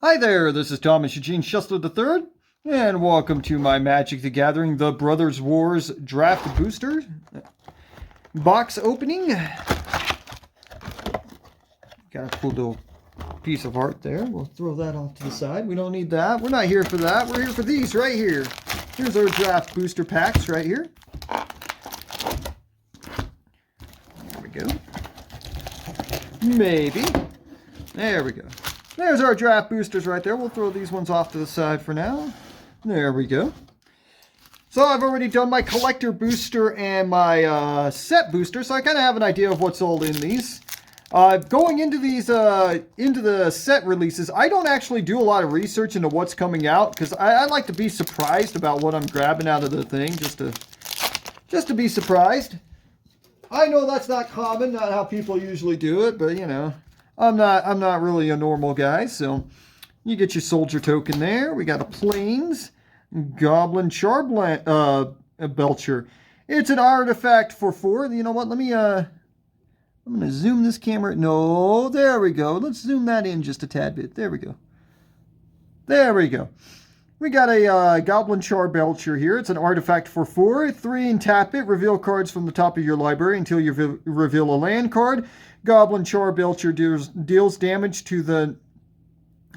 Hi there, this is Thomas Eugene Schussler III, and welcome to my Magic the Gathering The Brothers Wars Draft Booster box opening. Got a cool little piece of art there. We'll throw that off to the side. We don't need that. We're not here for that. We're here for these right here. Here's our draft booster packs right here. There we go. Maybe. There we go. There's our draft boosters right there. We'll throw these ones off to the side for now. There we go. So I've already done my collector booster and my set booster, so I kind of have an idea of what's all in these. Going into these, into the set releases, I don't actually do a lot of research into what's coming out, because I like to be surprised about what I'm grabbing out of the thing, just to be surprised. I know that's not common, not how people usually do it, but you know. I'm not really a normal guy, so you get your soldier token there. We got a Plains Goblin Charbelcher. It's an artifact for 4. You know what? Let me I'm gonna zoom this camera. No, there we go. Let's zoom that in just a tad bit. There we go. There we go. We got a Goblin Charbelcher here. It's an artifact for 4. 3 and tap it. Reveal cards from the top of your library until you reveal a land card. Goblin Charbelcher deals damage to the...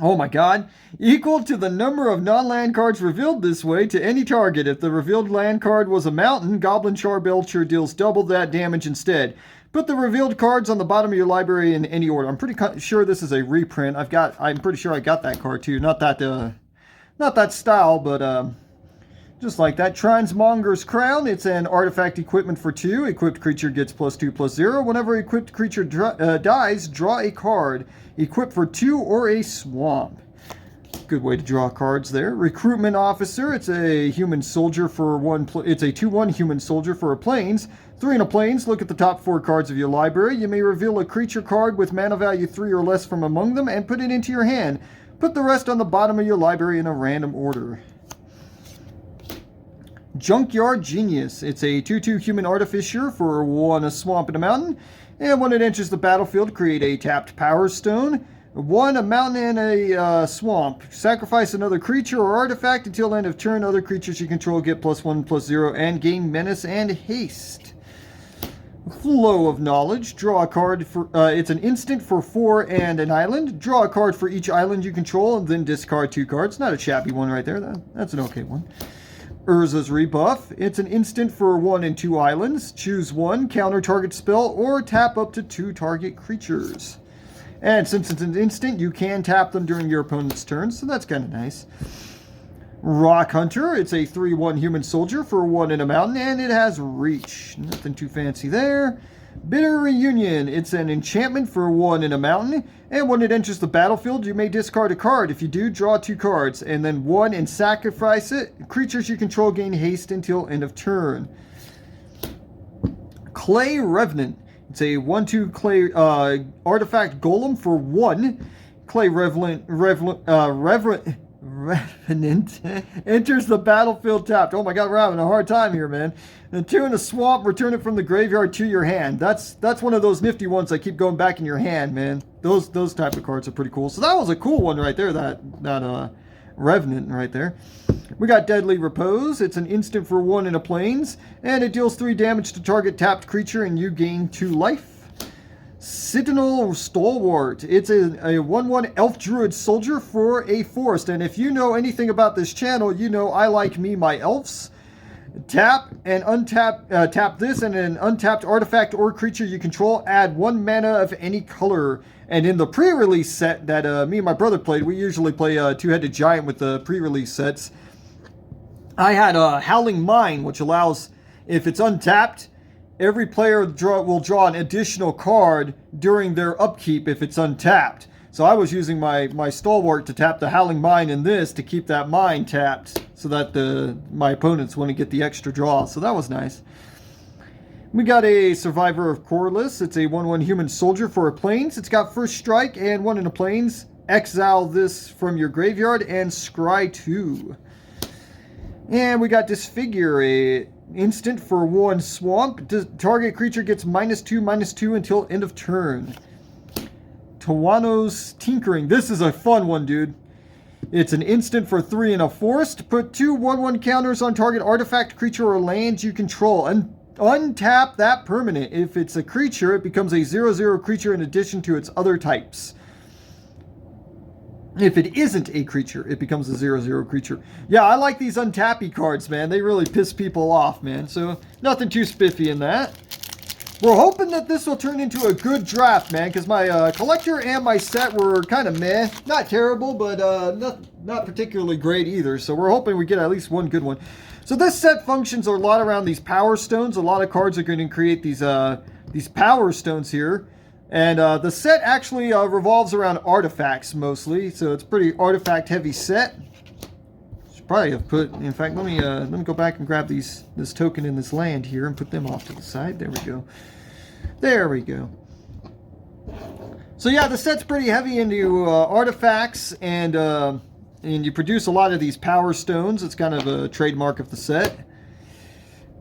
Oh my god. Equal to the number of non-land cards revealed this way to any target. If the revealed land card was a mountain, Goblin Charbelcher deals double that damage instead. Put the revealed cards on the bottom of your library in any order. I'm pretty sure this is a reprint. I'm pretty sure I got that card too. Not that style, but just like that. Trinesmonger's Crown. It's an artifact equipment for 2. Equipped creature gets +2/+0. Whenever equipped creature dies, draw a card. Equipped for 2 or a swamp. Good way to draw cards there. Recruitment Officer. It's a human soldier for 1. It's a 2/1 human soldier for a Plains. 3 and a Plains. Look at the top 4 cards of your library. You may reveal a creature card with mana value 3 or less from among them and put it into your hand. Put the rest on the bottom of your library in a random order. Junkyard Genius. It's a 2/2 human artificer for 1, a swamp and a mountain. And when it enters the battlefield, create a tapped power stone. 1, a mountain and a swamp. Sacrifice another creature or artifact until end of turn. Other creatures you control get +1/+0 and gain menace and haste. Flow of Knowledge. Draw a card for... it's an instant for 4 and an island. Draw a card for each island you control and then discard 2 cards. Not a shabby one right there. That's an okay one. Urza's Rebuff. It's an instant for 1 and 2 islands. Choose 1, counter target spell, or tap up to 2 target creatures. And since it's an instant, you can tap them during your opponent's turn, so that's kind of nice. Rock Hunter. It's a 3/1 human soldier for 1 in a mountain, and it has reach. Nothing too fancy there. Bitter Reunion. It's an enchantment for 1 in a mountain, and when it enters the battlefield, you may discard a card. If you do, draw 2 cards, and then 1 and sacrifice it. Creatures you control gain haste until end of turn. Clay Revenant. It's a 1/2 clay artifact golem for 1. Clay Revenant enters the battlefield tapped. Oh my god, we're having a hard time here, man. And 2 in a swamp, return it from the graveyard to your hand. That's one of those nifty ones that keep going back in your hand, man. Those type of cards are pretty cool. So that was a cool one right there, that Revenant right there. We got Deadly Repose. It's an instant for 1 in a Plains, and it deals 3 damage to target tapped creature, and you gain 2 life. Citadel Stalwart. It's a 1/1 elf druid soldier for a forest. And if you know anything about this channel, you know I like me my elves. Tap and untap, tap this and an untapped artifact or creature you control. Add 1 mana of any color. And in the pre-release set that me and my brother played, we usually play Two-Headed Giant with the pre-release sets. I had Howling Mine, which allows, if it's untapped, every player will draw an additional card during their upkeep if it's untapped. So I was using my Stalwart to tap the Howling Mine in this to keep that mine tapped so that my opponents wouldn't get the extra draw. So that was nice. We got a Survivor of Corliss. It's a 1/1 human soldier for a Plains. It's got first strike and 1 in a Plains. Exile this from your graveyard and scry 2. And we got Disfigure, a instant for 1 swamp. Target creature gets -2/-2 until end of turn. Tawano's Tinkering. This is a fun one, dude. It's an instant for 3 and a forest. Put 2 1/1 counters on target artifact, creature, or land you control. And untap that permanent. If it's a creature, it becomes a 0/0 creature in addition to its other types. If it isn't a creature, it becomes a 0/0 creature. Yeah, I like these untappy cards, man. They really piss people off, man. So, nothing too spiffy in that. We're hoping that this will turn into a good draft, man, because my collector and my set were kind of meh. Not terrible, but not particularly great either. So we're hoping we get at least one good one. So this set functions a lot around these power stones. A lot of cards are going to create these power stones here. And the set actually revolves around artifacts mostly. So it's a pretty artifact-heavy set. Should probably have put... In fact, let me go back and grab this token in this land here and put them off to the side. There we go. There we go. So yeah, the set's pretty heavy into artifacts, and you produce a lot of these power stones. It's kind of a trademark of the set.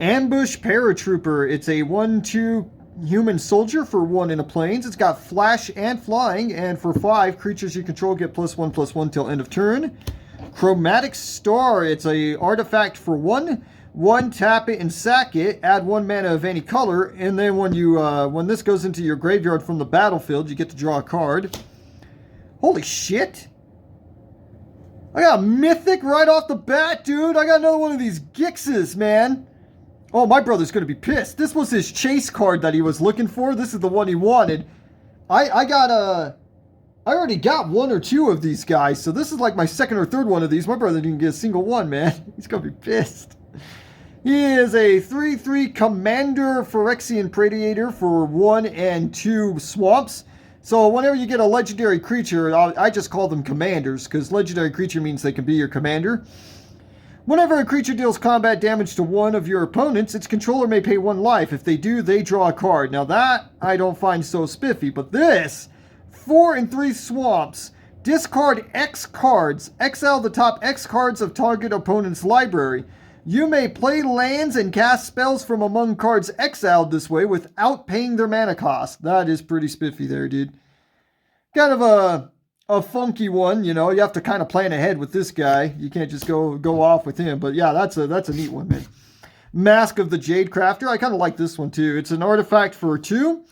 Ambush Paratrooper. It's a 1/2 human soldier for 1 in a plains. It's got flash and flying, and for 5, creatures you control get +1/+1 till end of turn. Chromatic Star. It's a artifact for 1. 1, tap it and sack it, add 1 mana of any color, and then when this goes into your graveyard from the battlefield, you get to draw a card. Holy shit! I got a mythic right off the bat, dude! I got another one of these Gixes, man! Oh, my brother's gonna be pissed. This was his chase card that he was looking for. This is the one he wanted. I already got 1 or 2 of these guys, so this is like my second or third one of these. My brother didn't get a single one, man. He's gonna be pissed. He is a 3/3 Commander Phyrexian Predator for 1 and 2 swamps. So whenever you get a legendary creature, I just call them commanders, because legendary creature means they can be your commander. Whenever a creature deals combat damage to one of your opponents, its controller may pay 1 life. If they do, they draw a card. Now that I don't find so spiffy, but this, 4 and 3 swamps, discard X cards, exile the top X cards of target opponent's library. You may play lands and cast spells from among cards exiled this way without paying their mana cost. That is pretty spiffy there, dude. Kind of a funky one, you know. You have to kind of plan ahead with this guy. You can't just go off with him. But yeah, that's a neat one, man. Mask of the Jadecrafter. I kind of like this one too. It's an artifact for 2.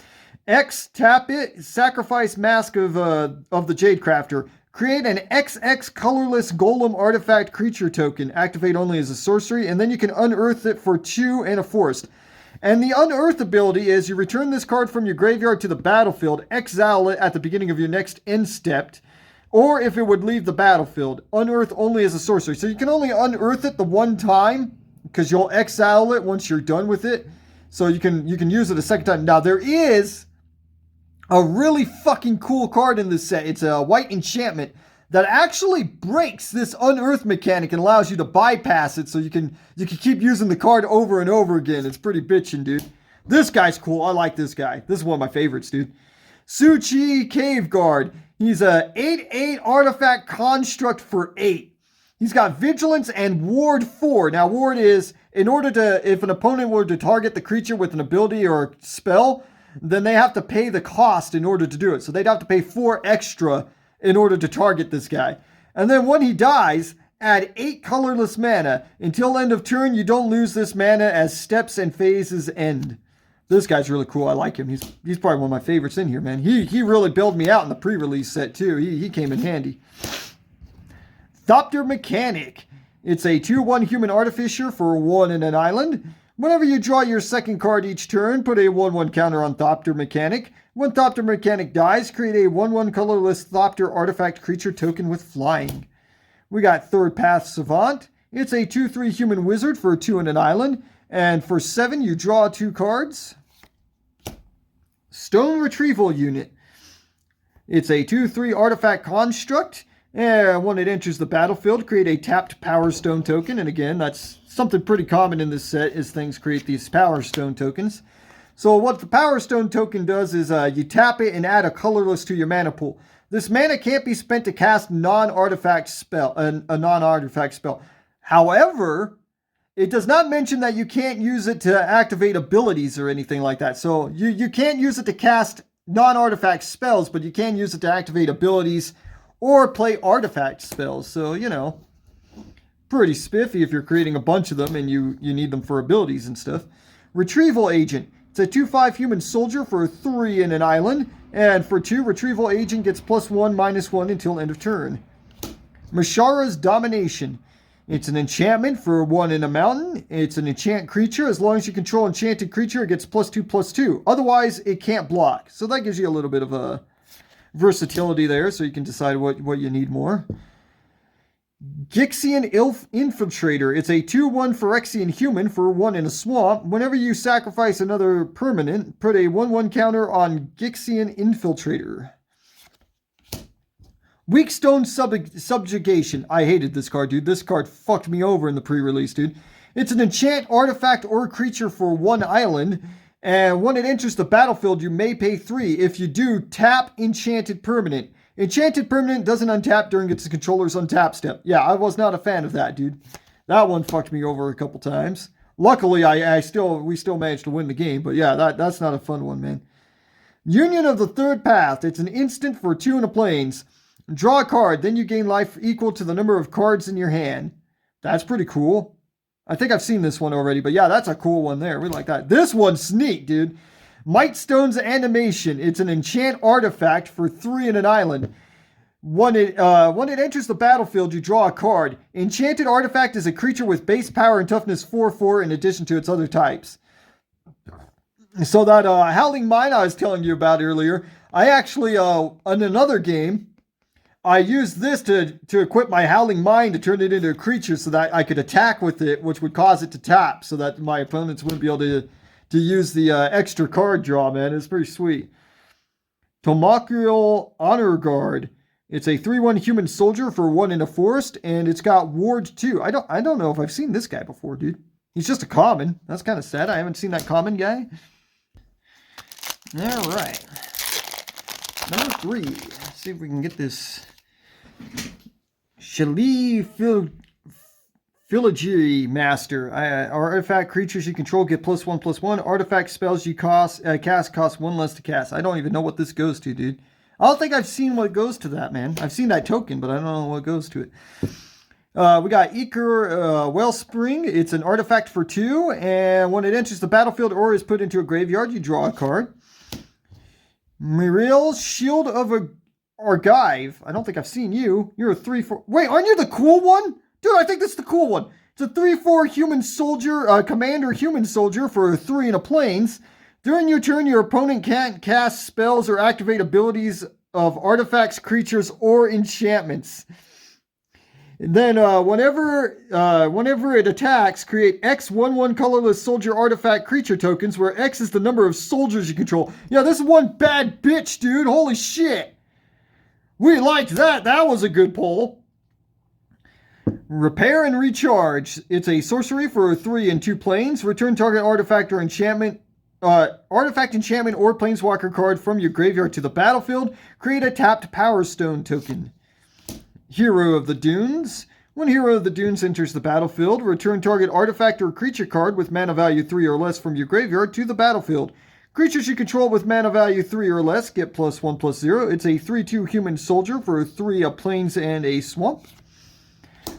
X, tap it, sacrifice Mask of the Jadecrafter. Create an XX colorless golem artifact creature token. Activate only as a sorcery, and then you can unearth it for 2 and a forest. And the unearth ability is you return this card from your graveyard to the battlefield, exile it at the beginning of your next end step, or if it would leave the battlefield, unearth only as a sorcery. So you can only unearth it the one time, because you'll exile it once you're done with it. So you can use it a second time. Now there is a really fucking cool card in this set. It's a white enchantment that actually breaks this unearth mechanic and allows you to bypass it, so you can keep using the card over and over again. It's pretty bitchin', dude. This guy's cool. I like this guy. This is one of my favorites, dude. Su-Chi Cave Guard. He's a 8/8 artifact construct for 8. He's got vigilance and ward 4. Now ward is, if an opponent were to target the creature with an ability or a spell, then they have to pay the cost in order to do it. So they'd have to pay 4 extra in order to target this guy. And then when he dies, add 8 colorless mana. Until end of turn, you don't lose this mana as steps and phases end. This guy's really cool. I like him. He's probably one of my favorites in here, man. He really bailed me out in the pre-release set too. He came in handy. Thopter Mechanic. It's a 2/1 human artificer for 1 in an island. Whenever you draw your second card each turn, put a 1/1 counter on Thopter Mechanic. When Thopter Mechanic dies, create a 1/1 colorless Thopter artifact creature token with flying. We got Third Path Savant. It's a 2/3 human wizard for 2 in an island. And for 7, you draw 2 cards. Stone Retrieval Unit. It's a 2/3 artifact construct. And when it enters the battlefield, create a tapped Power Stone token. And again, that's something pretty common in this set, is things create these Power Stone tokens. So what the Power Stone token does is you tap it and add a colorless to your mana pool. This mana can't be spent to cast a non-artifact spell. However, it does not mention that you can't use it to activate abilities or anything like that. So you can't use it to cast non-artifact spells, but you can use it to activate abilities or play artifact spells. So, you know, pretty spiffy if you're creating a bunch of them and you need them for abilities and stuff. Retrieval Agent. It's a 2/5 human soldier for 3 in an island. And for 2, Retrieval Agent gets +1/-1 until end of turn. Mashara's Domination. It's an enchantment for 1 in a mountain. It's an enchant creature. As long as you control enchanted creature, it gets +2/+2. Otherwise, it can't block. So that gives you a little bit of a versatility there, so you can decide what you need more. Gixian Infiltrator. It's a 2/1 Phyrexian human for 1 in a swamp. Whenever you sacrifice another permanent, put a 1/1 counter on Gixian Infiltrator. Weakstone Subjugation. I hated this card, dude. This card fucked me over in the pre-release, dude. It's an enchant, artifact, or creature for 1 island. And when it enters the battlefield, you may pay 3. If you do, tap Enchanted Permanent. Enchanted Permanent doesn't untap during its controller's untap step. Yeah, I was not a fan of that, dude. That one fucked me over a couple times. Luckily, we still managed to win the game. But yeah, that's not a fun one, man. Union of the Third Path. It's an instant for 2 in a plains. Draw a card, then you gain life equal to the number of cards in your hand. That's pretty cool. I think I've seen this one already, but yeah, that's a cool one there. We like that. This one's neat, dude. Mightstone's Animation. It's an enchant artifact for 3 in an island. When it enters the battlefield, you draw a card. Enchanted artifact is a creature with base power and toughness 4/4 in addition to its other types. So that Howling Mine I was telling you about earlier, I actually, in another game, I used this to equip my Howling Mine to turn it into a creature so that I could attack with it, which would cause it to tap so that my opponents wouldn't be able to use the extra card draw, man. It's pretty sweet. Tomakiel Honor Guard. It's a 3/1 human soldier for 1 in a forest, and it's got Ward 2. I don't know if I've seen this guy before, dude. He's just a common. That's kind of sad. I haven't seen that common guy. All right. Number 3. Let's see if we can get this. Shali Filigree Master. Artifact creatures you control get +1/+1. Artifact spells you cast cost 1 less to cast. I don't even know what this goes to, dude. I don't think I've seen what goes to that, man. I've seen that token, but I don't know what goes to it. We got Iker Wellspring. It's an artifact for 2, and when it enters the battlefield or is put into a graveyard, you draw a card. Miriel, Shield of Argive. I don't think I've seen you. You're a 3/4. Wait, aren't you the cool one? Dude, I think that's the cool one. It's a 3/4 human soldier, commander human soldier for 3 in a plains. During your turn, your opponent can't cast spells or activate abilities of artifacts, creatures, or enchantments. And then whenever it attacks, create X 1/1 colorless soldier artifact creature tokens, where X is the number of soldiers you control. Yeah, this is one bad bitch, dude. Holy shit. We liked that. That was a good poll. Repair and Recharge. It's a sorcery for 3 and 2 planes. Return target artifact or enchantment. Artifact, enchantment, or planeswalker card from your graveyard to the battlefield. Create a tapped Power Stone token. Hero of the Dunes. When Hero of the Dunes enters the battlefield, return target artifact or creature card with mana value 3 or less from your graveyard to the battlefield. Creatures you control with mana value 3 or less get +1/+0. It's a 3/2 human soldier for 3 plains and a swamp.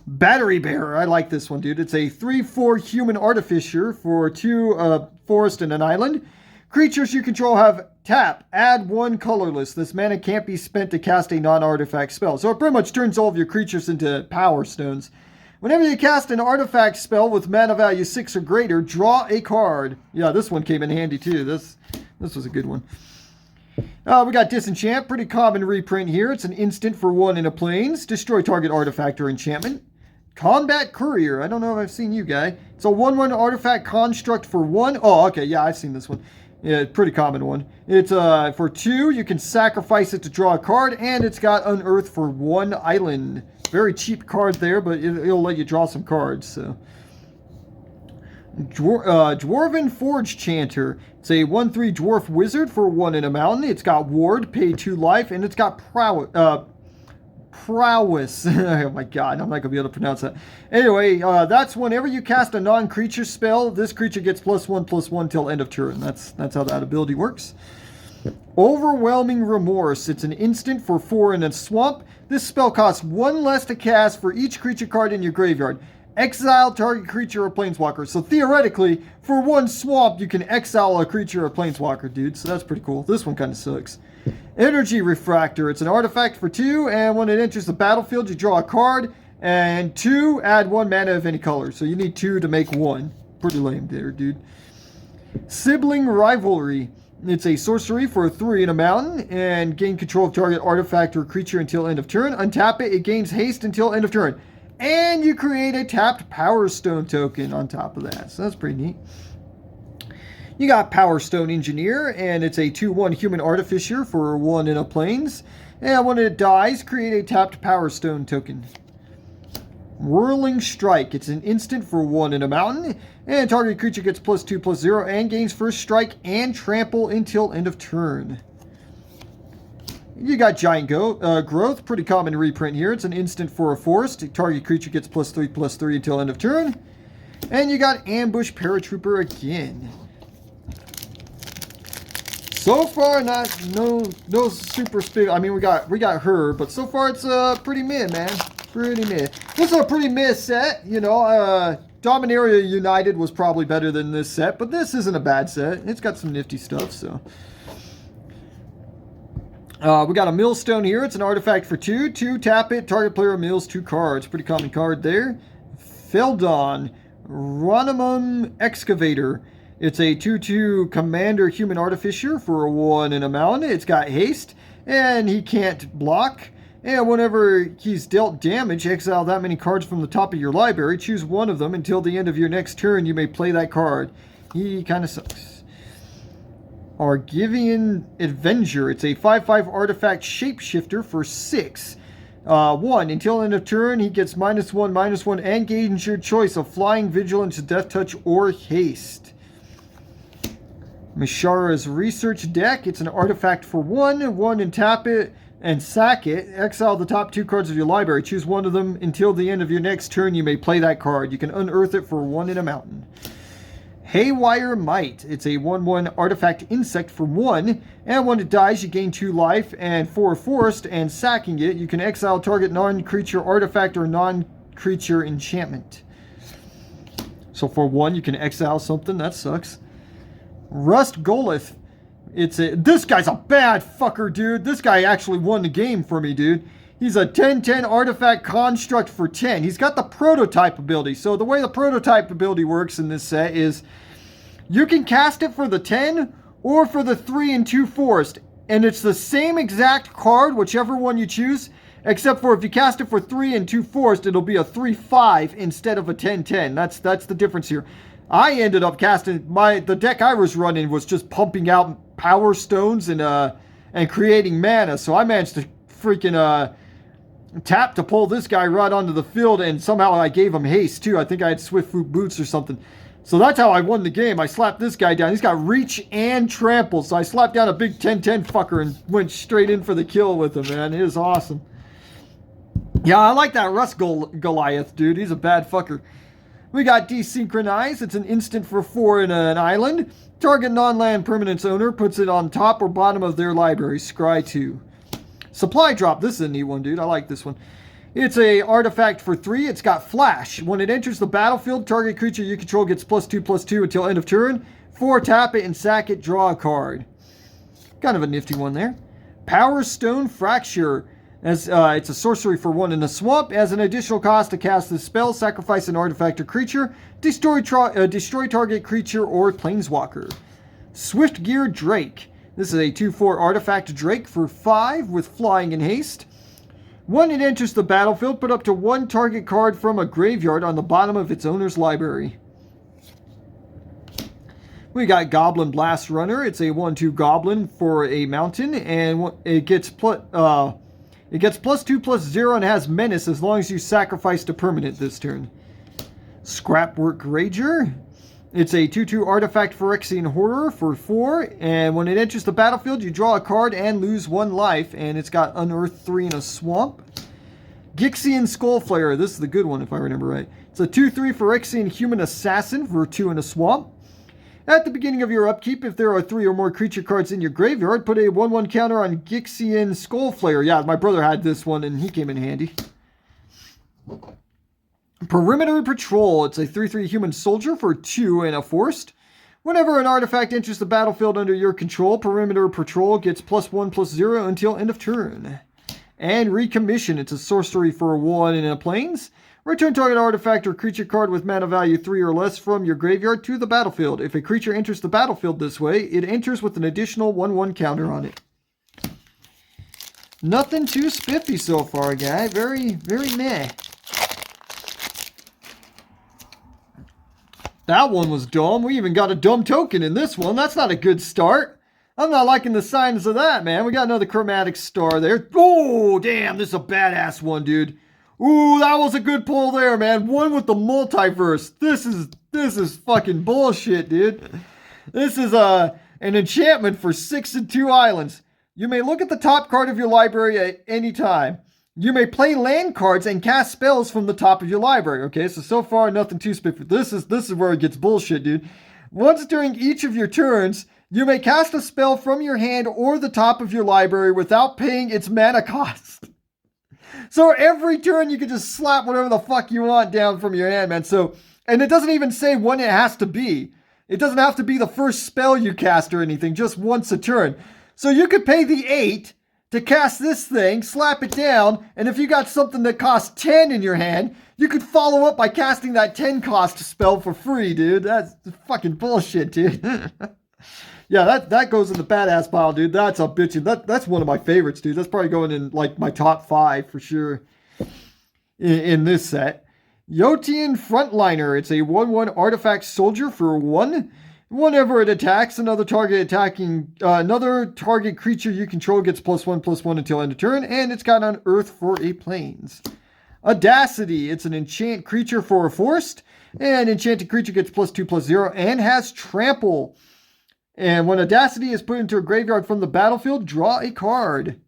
Battery Bearer. I like this one, dude. It's a 3/4 human artificer for 2 forest and an island. Creatures you control have tap. Add 1 colorless. This mana can't be spent to cast a non-artifact spell. So it pretty much turns all of your creatures into power stones. Whenever you cast an artifact spell with mana value 6 or greater, draw a card. Yeah, this one came in handy too. This was a good one. We got Disenchant. Pretty common reprint here. It's an instant for 1 in a plains. Destroy target artifact or enchantment. Combat Courier. I don't know if I've seen you, guy. It's a 1/1 artifact construct for 1. Oh, okay. Yeah, I've seen this one. Yeah, pretty common one. It's for 2. You can sacrifice it to draw a card, and it's got Unearth for 1 island. Very cheap card there, but it'll let you draw some cards. So, Dwarven Forge Chanter. It's a 1/3 dwarf wizard for 1 in a mountain. It's got Ward, pay 2 life, and it's got Prowess. Oh my god, I'm not going to be able to pronounce that. Anyway, that's whenever you cast a non-creature spell, this creature gets +1/+1 till end of turn. That's how that ability works. Overwhelming Remorse. It's an instant for 4 in a swamp. This spell costs 1 less to cast for each creature card in your graveyard. Exile target creature or planeswalker. So theoretically, for 1 swamp, you can exile a creature or planeswalker, dude. So that's pretty cool. This one kind of sucks. Energy Refractor. It's an artifact for 2, and when it enters the battlefield, you draw a card, and 2, add 1 mana of any color. So you need 2 to make 1. Pretty lame there, dude. Sibling Rivalry. It's a sorcery for 3 in a mountain, and gain control of target artifact or creature until end of turn. Untap it, it gains haste until end of turn. And you create a tapped Power Stone token on top of that. So that's pretty neat. You got Power Stone Engineer, and it's a 2/1 human artificer for 1 in a plains. And when it dies, create a tapped Power Stone token. Whirling Strike. It's an instant for 1 in a mountain. And target creature gets +2/+0 and gains first strike and trample until end of turn. You got Giant Growth, pretty common reprint here. It's an instant for a forest. Target creature gets +3/+3 until end of turn. And you got Ambush Paratrooper again. So far, no super speed. I mean, we got her, but so far it's pretty mid, man. Pretty mid. This is a pretty mid set, you know. Dominaria United was probably better than this set, but this isn't a bad set. It's got some nifty stuff, so. We got a Millstone here. It's an artifact for 2. 2, tap it. Target player mills 2 cards. Pretty common card there. Feldon. Ronimum Excavator. It's a 2/2 commander human artificer for 1 in a mountain. It's got haste, and he can't block. And whenever he's dealt damage, exile that many cards from the top of your library. Choose one of them until the end of your next turn. You may play that card. He kind of sucks. Argivian Avenger. It's a 5/5 artifact shapeshifter for 6. 1. Until end of turn, he gets -1/-1 and gains your choice of flying, vigilance, death touch, or haste. Mishara's Research Deck. It's an artifact for 1 and tap it and sack it. Exile the top 2 cards of your library. Choose one of them until the end of your next turn. You may play that card. You can unearth it for 1 in a mountain. Haywire Might. It's a 1/1 artifact insect for 1, and when it dies, you gain 2 life, and for a forest, and sacking it, you can exile target non-creature artifact or non-creature enchantment. So for 1, you can exile something. That sucks. Rust Goleth. This guy's a bad fucker, dude. This guy actually won the game for me, dude. He's a 10/10 artifact construct for 10. He's got the prototype ability. So the way the prototype ability works in this set is you can cast it for the 10 or for the 3 and 2 forest. And it's the same exact card, whichever one you choose, except for if you cast it for 3 and 2 forest, it'll be a 3/5 instead of a 10/10. That's the difference here. I ended up casting the deck I was running was just pumping out power stones and creating mana. So I managed to freaking tap to pull this guy right onto the field, and somehow I gave him haste too. I think I had Swift Foot Boots or something. So that's how I won the game. I slapped this guy down. He's got reach and trample. So I slapped down a big 10/10 fucker and went straight in for the kill with him, man. It was awesome. Yeah, I like that Rust Goliath, dude. He's a bad fucker. We got Desynchronize. It's an instant for 4 in an island. Target non-land permanence owner puts it on top or bottom of their library. Scry 2. Supply Drop. This is a neat one, dude. I like this one. It's a artifact for 3. It's got Flash. When it enters the battlefield, target creature you control gets +2/+2 until end of turn. 4, tap it and sack it. Draw a card. Kind of a nifty one there. Power Stone Fracture. It's a sorcery for 1 in a swamp. As an additional cost to cast this spell, sacrifice an artifact or creature. Destroy target creature or planeswalker. Swift Gear Drake. This is a 2/4 artifact Drake for 5 with flying and haste. When it enters the battlefield, put up to 1 target card from a graveyard on the bottom of its owner's library. We got Goblin Blast Runner. It's a 1/2 goblin for a mountain, and it gets +2/+0 and has menace as long as you sacrifice a permanent this turn. Scrapwork Rager. It's a 2/2 artifact Phyrexian Horror for 4, and when it enters the battlefield, you draw a card and lose 1 life, and it's got Unearth 3 in a swamp. Gixian Skullflare. This is the good one if I remember right. It's a 2/3 Phyrexian Human Assassin for 2 in a swamp. At the beginning of your upkeep, if there are 3 or more creature cards in your graveyard, put a 1/1 counter on Gixian Skullflayer. Yeah, my brother had this one and he came in handy. Perimeter Patrol. It's a 3/3 human soldier for 2 and a forced. Whenever an artifact enters the battlefield under your control, Perimeter Patrol gets +1/+0 until end of turn. And Recommission. It's a sorcery for 1 and a plains. Return target artifact or creature card with mana value 3 or less from your graveyard to the battlefield. If a creature enters the battlefield this way, it enters with an additional 1/1 counter on it. Nothing too spiffy so far, guy. Very, very meh. That one was dumb. We even got a dumb token in this one. That's not a good start. I'm not liking the signs of that, man. We got another chromatic star there. Oh, damn. This is a badass one, dude. Ooh, that was a good pull there, man. One with the multiverse. This is fucking bullshit, dude. This is an enchantment for 6 and 2 islands. You may look at the top card of your library at any time. You may play land cards and cast spells from the top of your library. Okay, so far nothing too spiffy. This is where it gets bullshit, dude. Once during each of your turns, you may cast a spell from your hand or the top of your library without paying its mana cost. So every turn you can just slap whatever the fuck you want down from your hand, man. So, and it doesn't even say when it has to be. It doesn't have to be the first spell you cast or anything, just once a turn. So you could pay the 8 to cast this thing, slap it down, and if you got something that costs 10 in your hand, you could follow up by casting that 10 cost spell for free, dude. That's fucking bullshit, dude. Yeah, that goes in the badass pile, dude. That's a bitchin'. That's one of my favorites, dude. That's probably going in like my top 5 for sure in this set. Yotian Frontliner. It's a 1/1 artifact soldier for 1. Whenever it attacks another target creature you control gets +1/+1 until end of turn, and it's got Unearth for a plains. Audacity. It's an enchant creature for a forced, and enchanted creature gets +2/+0 and has trample. And when Audacity is put into a graveyard from the battlefield, draw a card.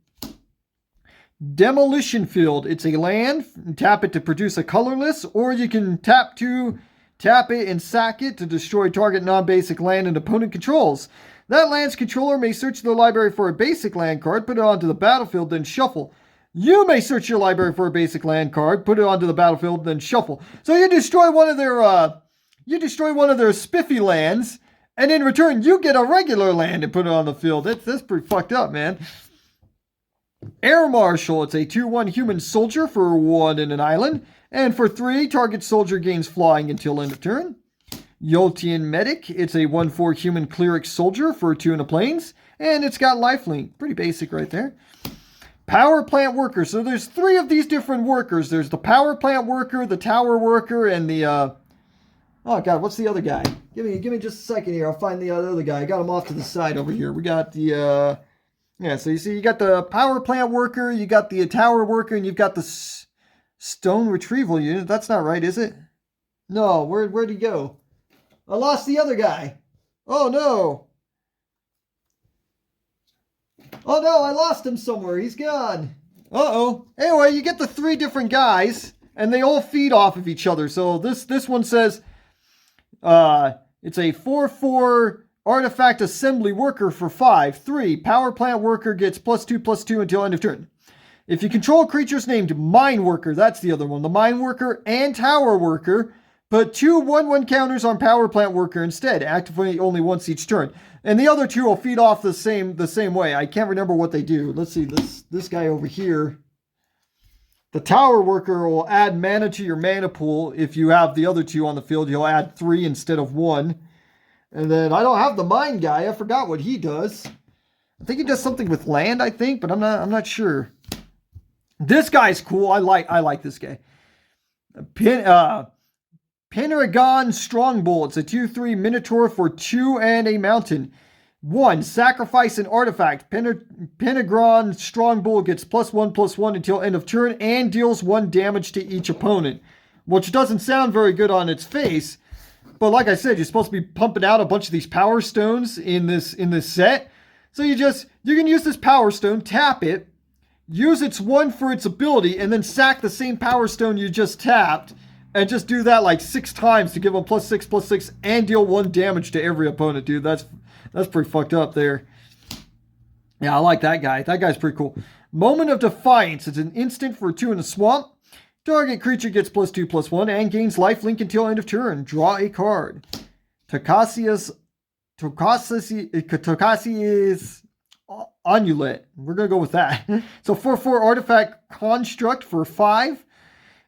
Demolition Field. It's a land. Tap it to produce a colorless, or you can tap it and sack it to destroy target non-basic land an opponent controls. That land's controller may search the library for a basic land card, put it onto the battlefield, then shuffle. You may search your library for a basic land card, put it onto the battlefield, then shuffle. So you destroy one of their spiffy lands, and in return you get a regular land and put it on the field. That's pretty fucked up, man. Air Marshal. It's a 2/1 human soldier for 1 in an island. And for 3, target soldier gains flying until end of turn. Yotian Medic. It's a 1/4 human cleric soldier for 2 in the plains. And it's got lifelink. Pretty basic right there. Power plant worker. So there's 3 of these different workers. There's the power plant worker, the tower worker, and the... Oh, God, what's the other guy? Give me just a second here. I'll find the other guy. I got him off to the side over here. We got the... Yeah, so you see, you got the power plant worker, you got the tower worker, and you've got the... Stone retrieval unit. That's not right, is it? No, where'd he go? I lost the other guy. Oh no. Oh no, I lost him somewhere. He's gone. Uh-oh. Anyway, you get the 3 different guys, and they all feed off of each other. So this one says it's a 4/4 artifact assembly worker for 5. 3. Power plant worker gets +2/+2 until end of turn. If you control creatures named Mine Worker, that's the other one, the Mine Worker and Tower Worker, put 2 1/1 counters on Power Plant Worker instead, activate only once each turn. And the other 2 will feed off the same way. I can't remember what they do. Let's see, this guy over here. The Tower Worker will add mana to your mana pool. If you have the other 2 on the field, you'll add 3 instead of 1. And then I don't have the Mine guy. I forgot what he does. I think he does something with land, I think, but I'm not sure. This guy's cool. I like this guy. Pendragon Strongbow. It's a 2/3 Minotaur for 2 and a mountain. 1. Sacrifice an artifact. Pendragon Strongbow gets +1/+1 until end of turn and deals 1 damage to each opponent. Which doesn't sound very good on its face. But like I said, you're supposed to be pumping out a bunch of these power stones in this set. So you can use this power stone, tap it, use its 1 for its ability, and then sack the same power stone you just tapped, And just do that like 6 times to give them +6/+6 and deal 1 damage to every opponent, dude. That's pretty fucked up there. Yeah, I like that guy. That guy's pretty cool. Moment of Defiance. It's an instant for 2 in a swamp. Target creature gets +2/+1 and gains lifelink until end of turn. Draw a card. Tokasi's Amulet. We're going to go with that. So 4/4 artifact construct for 5.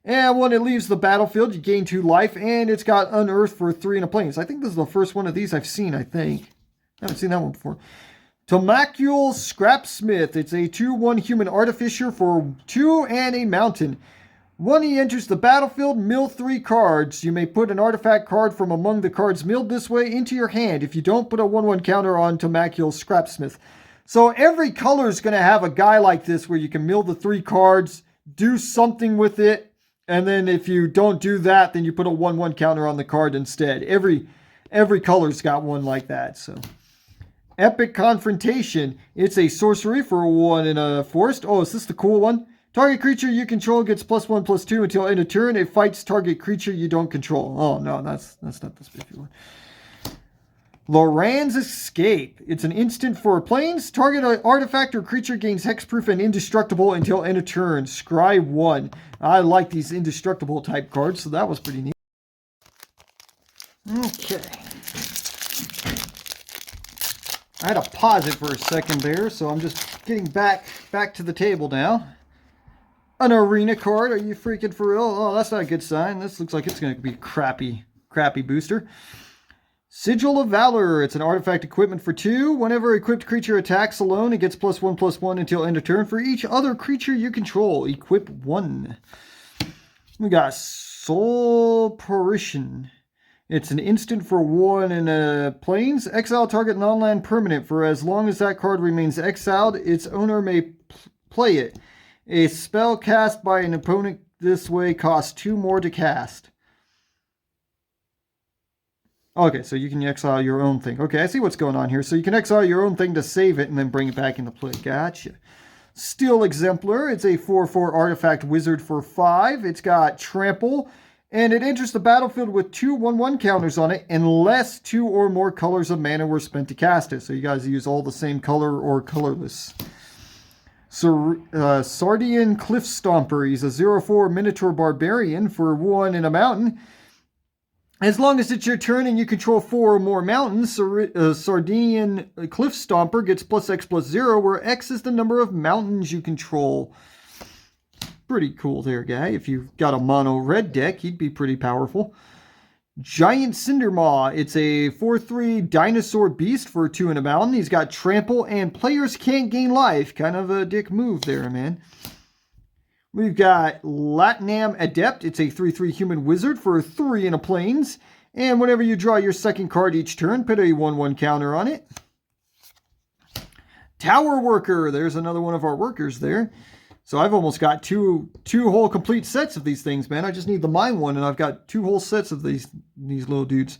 And when it leaves the battlefield, you gain 2 life. And it's got Unearth for 3 in a plains. I think this is the first one of these I've seen, I think. I haven't seen that one before. Tomacule Scrapsmith. It's a 2/1 human artificer for 2 and a mountain. When he enters the battlefield, mill 3 cards. You may put an artifact card from among the cards milled this way into your hand. If you don't, put a 1/1 counter on Tomacule Scrapsmith. So every color is going to have a guy like this where you can mill the 3 cards, do something with it, and then if you don't do that, then you put a 1/1 counter on the card instead. Every color's got one like that. So Epic Confrontation. It's a sorcery for 1 in a forest. Oh, is this the cool one? Target creature you control gets +1/+2 until end of turn. It fights target creature you don't control. Oh no, that's not the spiffy one. Loran's Escape. It's an instant for planes. Target artifact or creature gains hexproof and indestructible until end of turn. Scry 1. I like these indestructible type cards, so that was pretty neat. Okay. I had to pause it for a second there, so I'm just getting back to the table now. An arena card. Are you freaking for real? Oh, that's not a good sign. This looks like it's going to be a crappy booster. Sigil of Valor. It's an artifact equipment for 2. Whenever equipped creature attacks alone, it gets +1/+1 until end of turn. For each other creature you control, equip 1. We got Soul Parition. It's an instant for 1 in a plains. Exile target non-land permanent. For as long as that card remains exiled, its owner may play it. A spell cast by an opponent this way costs 2 more to cast. Okay, so you can exile your own thing. Okay, I see what's going on here. So you can exile your own thing to save it and then bring it back into play. Gotcha. Steel Exemplar. It's a 4/4 artifact wizard for 5. It's got Trample. And it enters the battlefield with 2 1/1 counters on it unless 2 or more colors of mana were spent to cast it. So you guys use all the same color or colorless. Sardian Cliff Stomper. He's a 0/4 Minotaur Barbarian for 1 in a mountain. As long as it's your turn and you control 4 or more mountains, Sardinian Cliff Stomper gets +X/+0, where X is the number of mountains you control. Pretty cool there, guy. If you've got a mono red deck, he'd be pretty powerful. Giant Cindermaw. It's a 4/3 dinosaur beast for 2 in a mountain. He's got Trample and players can't gain life. Kind of a dick move there, man. We've got Latnam Adept. It's a 3/3 human wizard for 3 in a plains. And whenever you draw your second card each turn, put a 1/1 counter on it. Tower Worker. There's another one of our workers there. So I've almost got two whole complete sets of these things, man. I just need the mine one, and I've got 2 whole sets of these little dudes.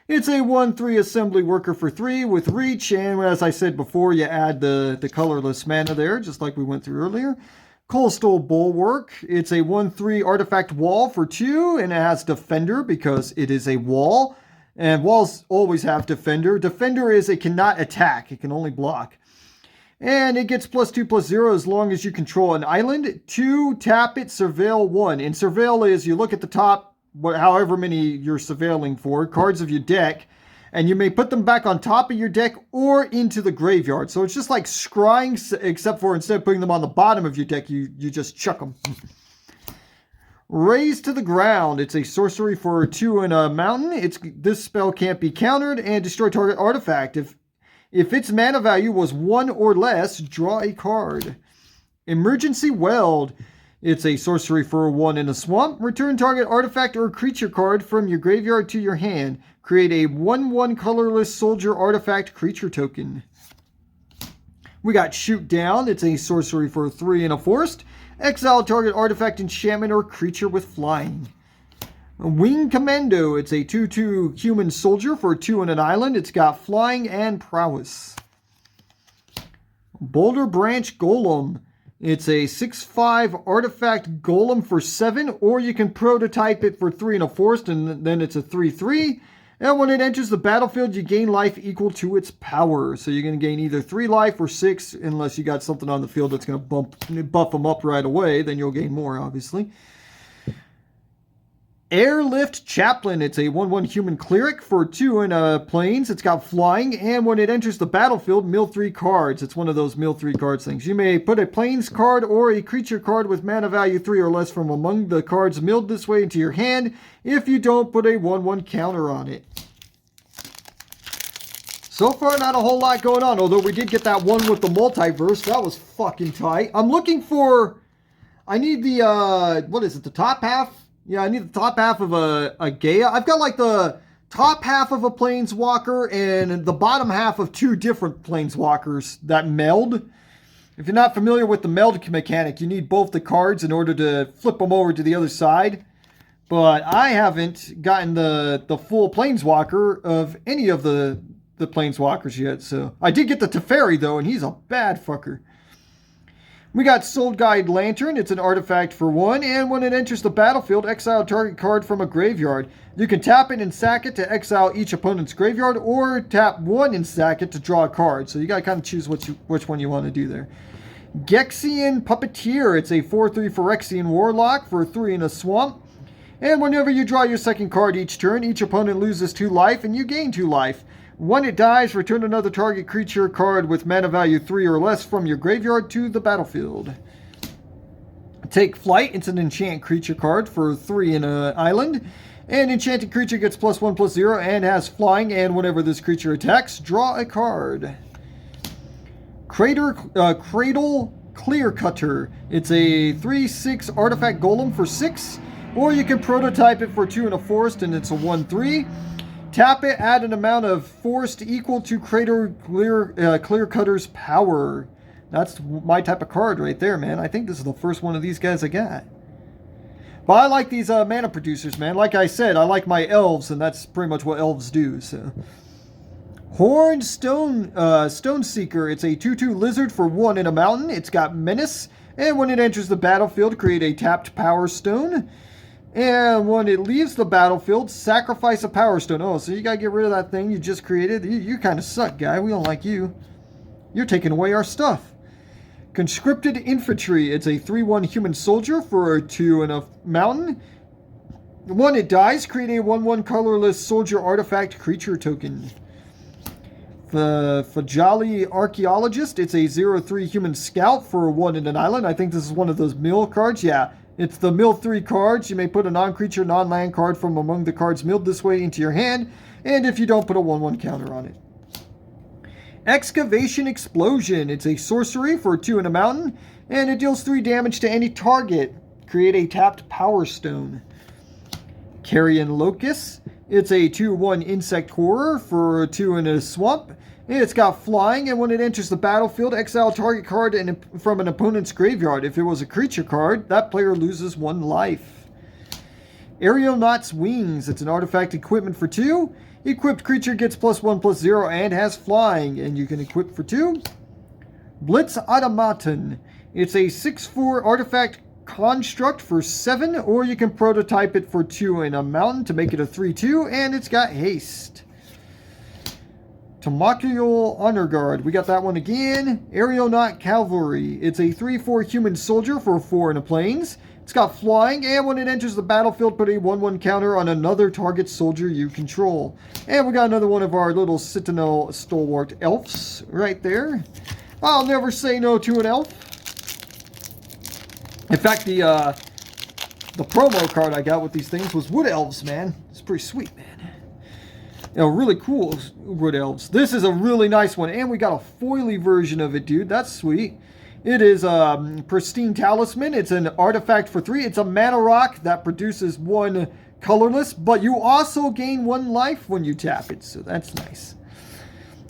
It's a 1/3 assembly worker for 3 with reach, and as I said before, you add the colorless mana there, just like we went through earlier. Coastal Bulwark. It's a 1/3 artifact wall for 2, and it has Defender because it is a wall. And walls always have Defender. Defender is it cannot attack, it can only block. And it gets +2/+0 as long as you control an island. 2, tap it, surveil 1. And surveil is you look at the top, however many you're surveilling for, cards of your deck, and you may put them back on top of your deck or into the graveyard. So it's just like scrying, except for instead of putting them on the bottom of your deck, you just chuck them. Raise to the Ground. It's a sorcery for 2 in a mountain. This spell can't be countered and destroy target artifact. If its mana value was 1 or less, draw a card. Emergency Weld. It's a sorcery for 1 in a swamp. Return target artifact or creature card from your graveyard to your hand. Create a 1/1 colorless soldier artifact creature token. We got Shoot Down. It's a sorcery for 3 in a forest. Exile target artifact, enchantment, or creature with flying. Wing Commando. It's a 2/2 human soldier for 2 in an island. It's got flying and prowess. Boulder Branch Golem. It's a 6/5 artifact golem for 7, or you can prototype it for 3 and a forest, and then it's a 3/3. And when it enters the battlefield, you gain life equal to its power. So you're going to gain either 3 life or 6, unless you got something on the field that's going to buff them up right away. Then you'll gain more, obviously. Airlift Chaplain. It's a 1/1 human cleric for 2 in planes. It's got flying, and when it enters the battlefield, mill 3 cards. It's one of those mill 3 cards things. You may put a planes card or a creature card with mana value 3 or less from among the cards milled this way into your hand. If you don't, put a 1/1 counter on it. So far, not a whole lot going on, although we did get that one with the multiverse. That was fucking tight. I'm looking for... I need the, what is it, the top half? Yeah, I need the top half of a Gaia. I've got like the top half of a Planeswalker and the bottom half of 2 different Planeswalkers that meld. If you're not familiar with the meld mechanic, you need both the cards in order to flip them over to the other side. But I haven't gotten the full Planeswalker of any of the Planeswalkers yet. So I did get the Teferi though, and he's a bad fucker. We got Soul Guide Lantern. It's an artifact for 1, and when it enters the battlefield, exile a target card from a graveyard. You can tap it and sack it to exile each opponent's graveyard, or tap 1 and sack it to draw a card. So you gotta kind of choose which one you want to do there. Gexian Puppeteer. It's a 4/3 Phyrexian Warlock for 3 in a swamp. And whenever you draw your second card each turn, each opponent loses 2 life, and you gain 2 life. When it dies, return another target creature card with mana value 3 or less from your graveyard to the battlefield. Take Flight. It's an enchant creature card for 3 in an island. An enchanted creature gets +1/+0 and has flying, and whenever this creature attacks, draw a card. Cradle Clear Cutter. It's a 3/6 artifact golem for 6, or you can prototype it for 2 in a forest, and it's a 1/3. Tap it, add an amount of forest equal to Clear Cutter's power. That's my type of card right there, man. I think this is the first one of these guys I got. But I like these mana producers, man. Like I said, I like my elves, and that's pretty much what elves do. So, Horned Stone Seeker. It's a 2/2 lizard for 1 in a mountain. It's got menace, and when it enters the battlefield, create a tapped power stone. And when it leaves the battlefield, sacrifice a power stone. Oh, so you gotta get rid of that thing you just created. You kind of suck, guy. We don't like you. You're taking away our stuff. Conscripted Infantry. It's a 3/1 human soldier for 2 in a mountain. When it dies, create a 1/1 colorless soldier artifact creature token. The Fajali Archaeologist. It's a 0/3 human scout for 1 in an island. I think this is one of those mill cards. Yeah. It's the mill 3 cards. You may put a non-creature, non-land card from among the cards milled this way into your hand, and if you don't, put a 1/1 counter on it. Excavation Explosion. It's a sorcery for 2 in a mountain, and it deals 3 damage to any target. Create a tapped power stone. Carrion Locust. It's a 2/1 insect horror for 2 in a swamp. It's got flying, and when it enters the battlefield, exile target card from an opponent's graveyard. If it was a creature card, that player loses 1 life. Aeronaut's Wings. It's an artifact equipment for 2. Equipped creature gets +1/+0 and has flying, and you can equip for 2. Blitz Automaton. It's a 6/4 artifact construct for 7, or you can prototype it for 2 in a mountain to make it a 3/2, and it's got haste. Tomakiel Honor Guard. We got that one again. Aeronaut Cavalry. It's a 3/4 human soldier for 4 in a plains. It's got flying, and when it enters the battlefield, put a 1/1 counter on another target soldier you control. And we got another one of our little Citadel Stalwart elves right there. I'll never say no to an elf. In fact, the promo card I got with these things was Wood Elves, man. It's pretty sweet, man. You know, really cool Wood Elves. This is a really nice one, and we got a foily version of it, dude. That's sweet. It is Pristine Talisman. It's an artifact for 3. It's a mana rock that produces 1 colorless, but you also gain 1 life when you tap it, so that's nice.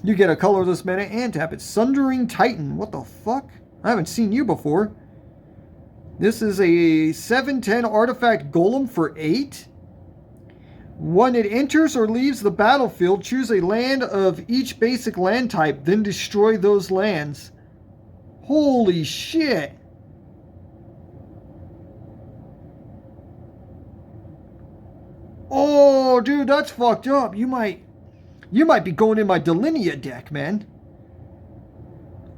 You get a colorless mana and tap it. Sundering Titan. What the fuck? I haven't seen you before. This is a 7/10 artifact golem for 8. When it enters or leaves the battlefield, choose a land of each basic land type, then destroy those lands. Holy shit. Oh, dude, that's fucked up. You might be going in my Delinia deck, man.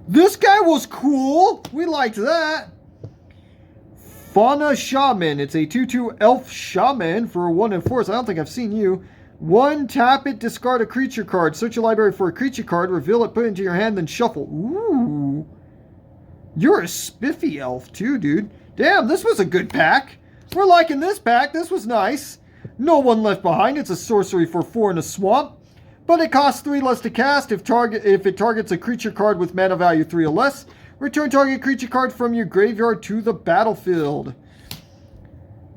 This guy was cool. We liked that. Fauna Shaman. It's a 2/2 elf shaman for a 1 and 4. So I don't think I've seen you. 1, tap it, discard a creature card. Search your library for a creature card, reveal it, put it into your hand, then shuffle. Ooh. You're a spiffy elf too, dude. Damn, this was a good pack. We're liking this pack. This was nice. No One Left Behind. It's a sorcery for 4 in a swamp. But it costs 3 less to cast. If it targets a creature card with mana value 3 or less, return target creature card from your graveyard to the battlefield.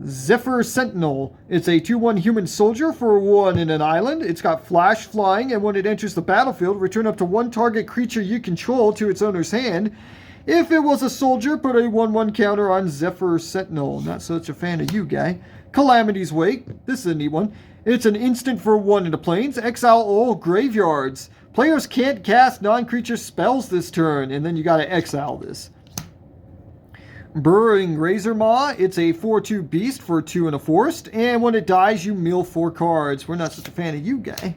Zephyr Sentinel. It's a 2/1 human soldier for 1 in an island. It's got flash, flying, and when it enters the battlefield, return up to 1 target creature you control to its owner's hand. If it was a soldier, put a 1/1 counter on Zephyr Sentinel. Not such a fan of you, guy. Calamity's Wake. This is a neat one. It's an instant for 1 in the plains. Exile all graveyards. Players can't cast non-creature spells this turn, and then you gotta exile this. Burrowing Razor Maw. It's a 4/2 beast for 2 in a forest, and when it dies, you mill 4 cards. We're not such a fan of you, guy.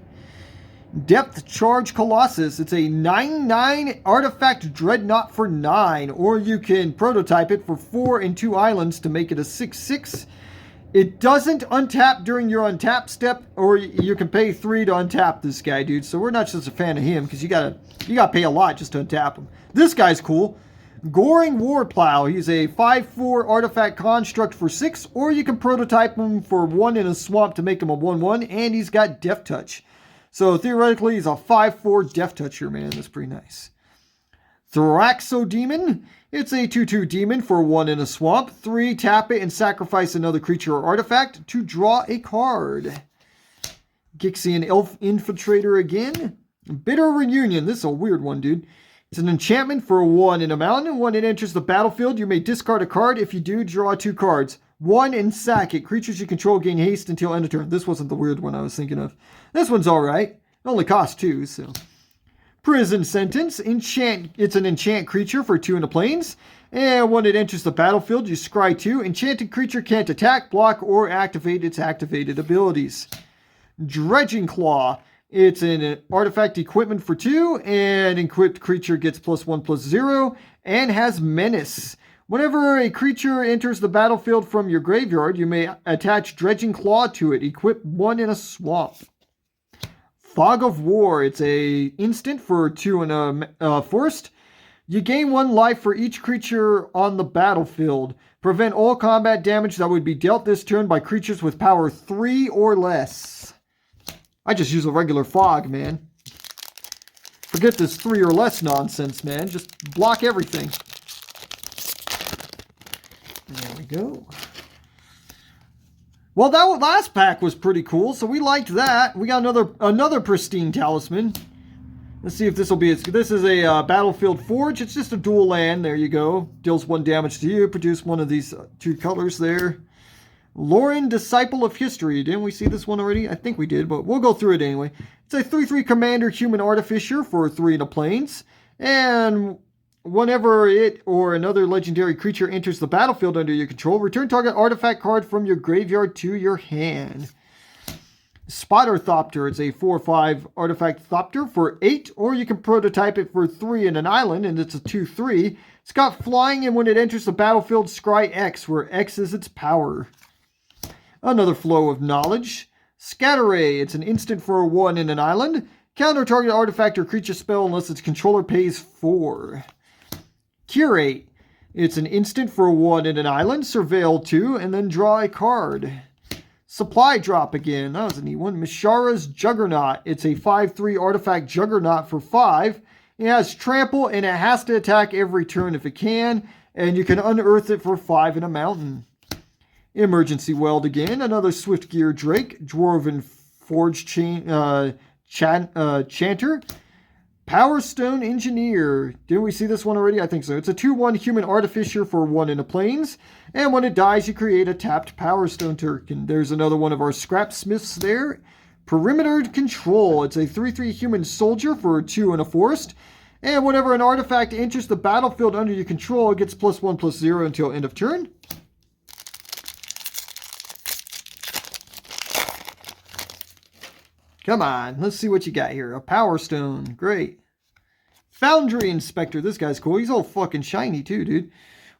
Depth Charge Colossus. It's a 9/9 artifact dreadnought for 9, or you can prototype it for 4 and 2 islands to make it a 6/6. It doesn't untap during your untap step, or you can pay 3 to untap this guy, dude. So we're not just a fan of him, because you gotta pay a lot just to untap him. This guy's cool. Goring Warplow. He's a 5/4 artifact construct for 6, or you can prototype him for 1 in a swamp to make him a 1/1, and he's got Death Touch. So theoretically, he's a 5/4 Death Toucher, man. That's pretty nice. Thraxodemon. It's a 2/2 demon for 1 in a swamp. 3, tap it and sacrifice another creature or artifact to draw a card. Gixian Elf Infiltrator again. Bitter Reunion. This is a weird one, dude. It's an enchantment for 1 in a mountain. When it enters the battlefield, you may discard a card. If you do, draw 2 cards. 1 and sack it. Creatures you control gain haste until end of turn. This wasn't the weird one I was thinking of. This one's alright. It only costs 2, so. Prison Sentence. Enchant. It's an enchant creature for 2 in the plains. And when it enters the battlefield, you scry 2. Enchanted creature can't attack, block, or activate its activated abilities. Dredging Claw. It's an artifact equipment for 2, and equipped creature gets +1/+0, and has Menace. Whenever a creature enters the battlefield from your graveyard, you may attach Dredging Claw to it. Equip 1 in a swamp. Fog of War. It's a instant for 2 in a forest. You gain 1 life for each creature on the battlefield. Prevent all combat damage that would be dealt this turn by creatures with power 3 or less. I just use a regular fog, man. Forget this 3 or less nonsense, man. Just block everything. There we go. Well, that last pack was pretty cool, so we liked that. We got another pristine talisman. Let's see if this will be it. This is a Battlefield Forge. It's just a dual land. There you go. Deals 1 damage to you. Produce one of these 2 colors there. Lauren, Disciple of History. Didn't we see this one already? I think we did, but we'll go through it anyway. It's a 3/3 Commander Human Artificer for 3 in the plains. And whenever it or another legendary creature enters the battlefield under your control, return target artifact card from your graveyard to your hand. Spotter Thopter. It's a 4/5 artifact Thopter for 8, or you can prototype it for 3 in an island, and it's a 2/3. It's got flying, and when it enters the battlefield, scry X, where X is its power. Another Flow of Knowledge. Scatter Ray. It's an instant for 1 in an island. Counter target artifact or creature spell unless its controller pays 4. Curate. It's an instant for 1 in an island. Surveil 2, and then draw a card. Supply Drop again. That was a neat one. Mishara's Juggernaut. It's a 5/3 artifact Juggernaut for 5. It has Trample, and it has to attack every turn if it can. And you can unearth it for 5 in a mountain. Emergency Weld again. Another Swiftgear Drake. Dwarven Forge Chanter. Power Stone Engineer. Didn't we see this one already? I think so. It's a 2/1 Human Artificer for 1 in the plains. And when it dies, you create a tapped Power Stone token. There's another one of our Scrap Smiths there. Perimeter Control. It's a 3/3 Human Soldier for 2 in a forest. And whenever an artifact enters the battlefield under your control, it gets +1/+0 until end of turn. Come on, let's see what you got here. A Power Stone. Great. Foundry Inspector. This guy's cool. He's all fucking shiny too, dude.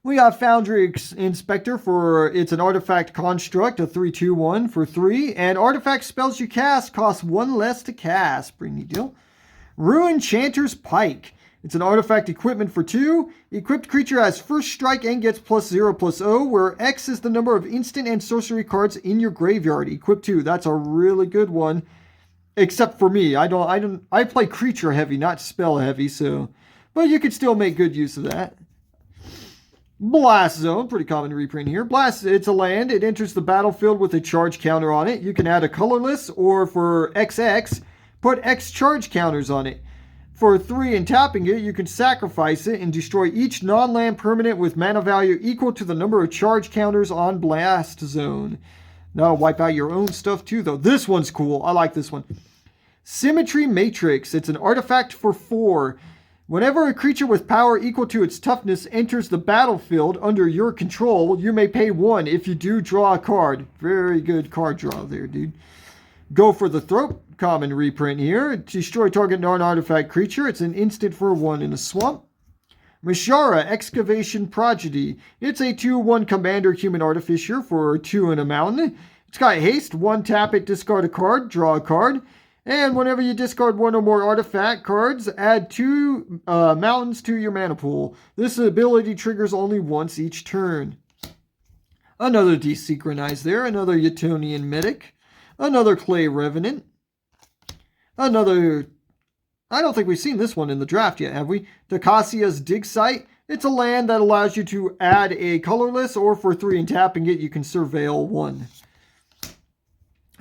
We got Foundry Inspector for, it's an artifact construct, a 3/2/1 for 3. And artifact spells you cast cost 1 less to cast. Pretty neat deal. Ruin Chanter's Pike. It's an artifact equipment for 2. Equipped creature has first strike and gets +0/+0, where X is the number of instant and sorcery cards in your graveyard. Equip 2. That's a really good one. Except for me. I play creature heavy, not spell heavy, so. But you could still make good use of that. Blast Zone, pretty common reprint here. Blast, it's a land. It enters the battlefield with a charge counter on it. You can add a colorless, or for XX, put X charge counters on it. For 3 and tapping it, you can sacrifice it and destroy each non-land permanent with mana value equal to the number of charge counters on Blast Zone. Now wipe out your own stuff too, though. This one's cool. I like this one. Symmetry Matrix. It's an artifact for 4. Whenever a creature with power equal to its toughness enters the battlefield under your control, you may pay 1. If you do, draw a card. Very good card draw there, dude. Go for the Throat. Common reprint here. Destroy target non-artifact creature. It's an instant for 1 in a swamp. Mishara, Excavation Prodigy. It's a 2/1 commander human artificer for 2 and a mountain. It's got haste. 1 tap it, discard a card, draw a card. And whenever you discard 1 or more artifact cards, add 2 mountains to your mana pool. This ability triggers only once each turn. Another Desynchronized there. Another Ytonian Medic. Another Clay Revenant. Another... I don't think we've seen this one in the draft yet, have we? Dacasia's Dig Site. It's a land that allows you to add a colorless, or for 3 and tapping it, you can surveil 1.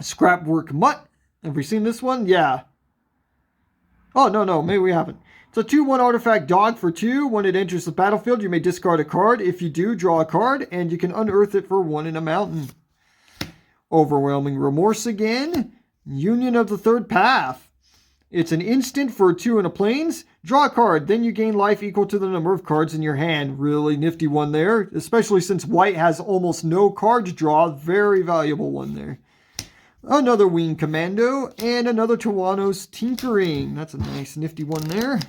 Scrapwork Mutt. Have we seen this one? Yeah. Oh, no, maybe we haven't. It's a 2/1 artifact dog for 2. When it enters the battlefield, you may discard a card. If you do, draw a card, and you can unearth it for 1 in a mountain. Overwhelming Remorse again. Union of the Third Path. It's an instant for 2 and a plains. Draw a card, then you gain life equal to the number of cards in your hand. Really nifty one there, especially since white has almost no card draw. Very valuable one there. Another Wing Commando, and another Tawano's Tinkering. That's a nice nifty one there.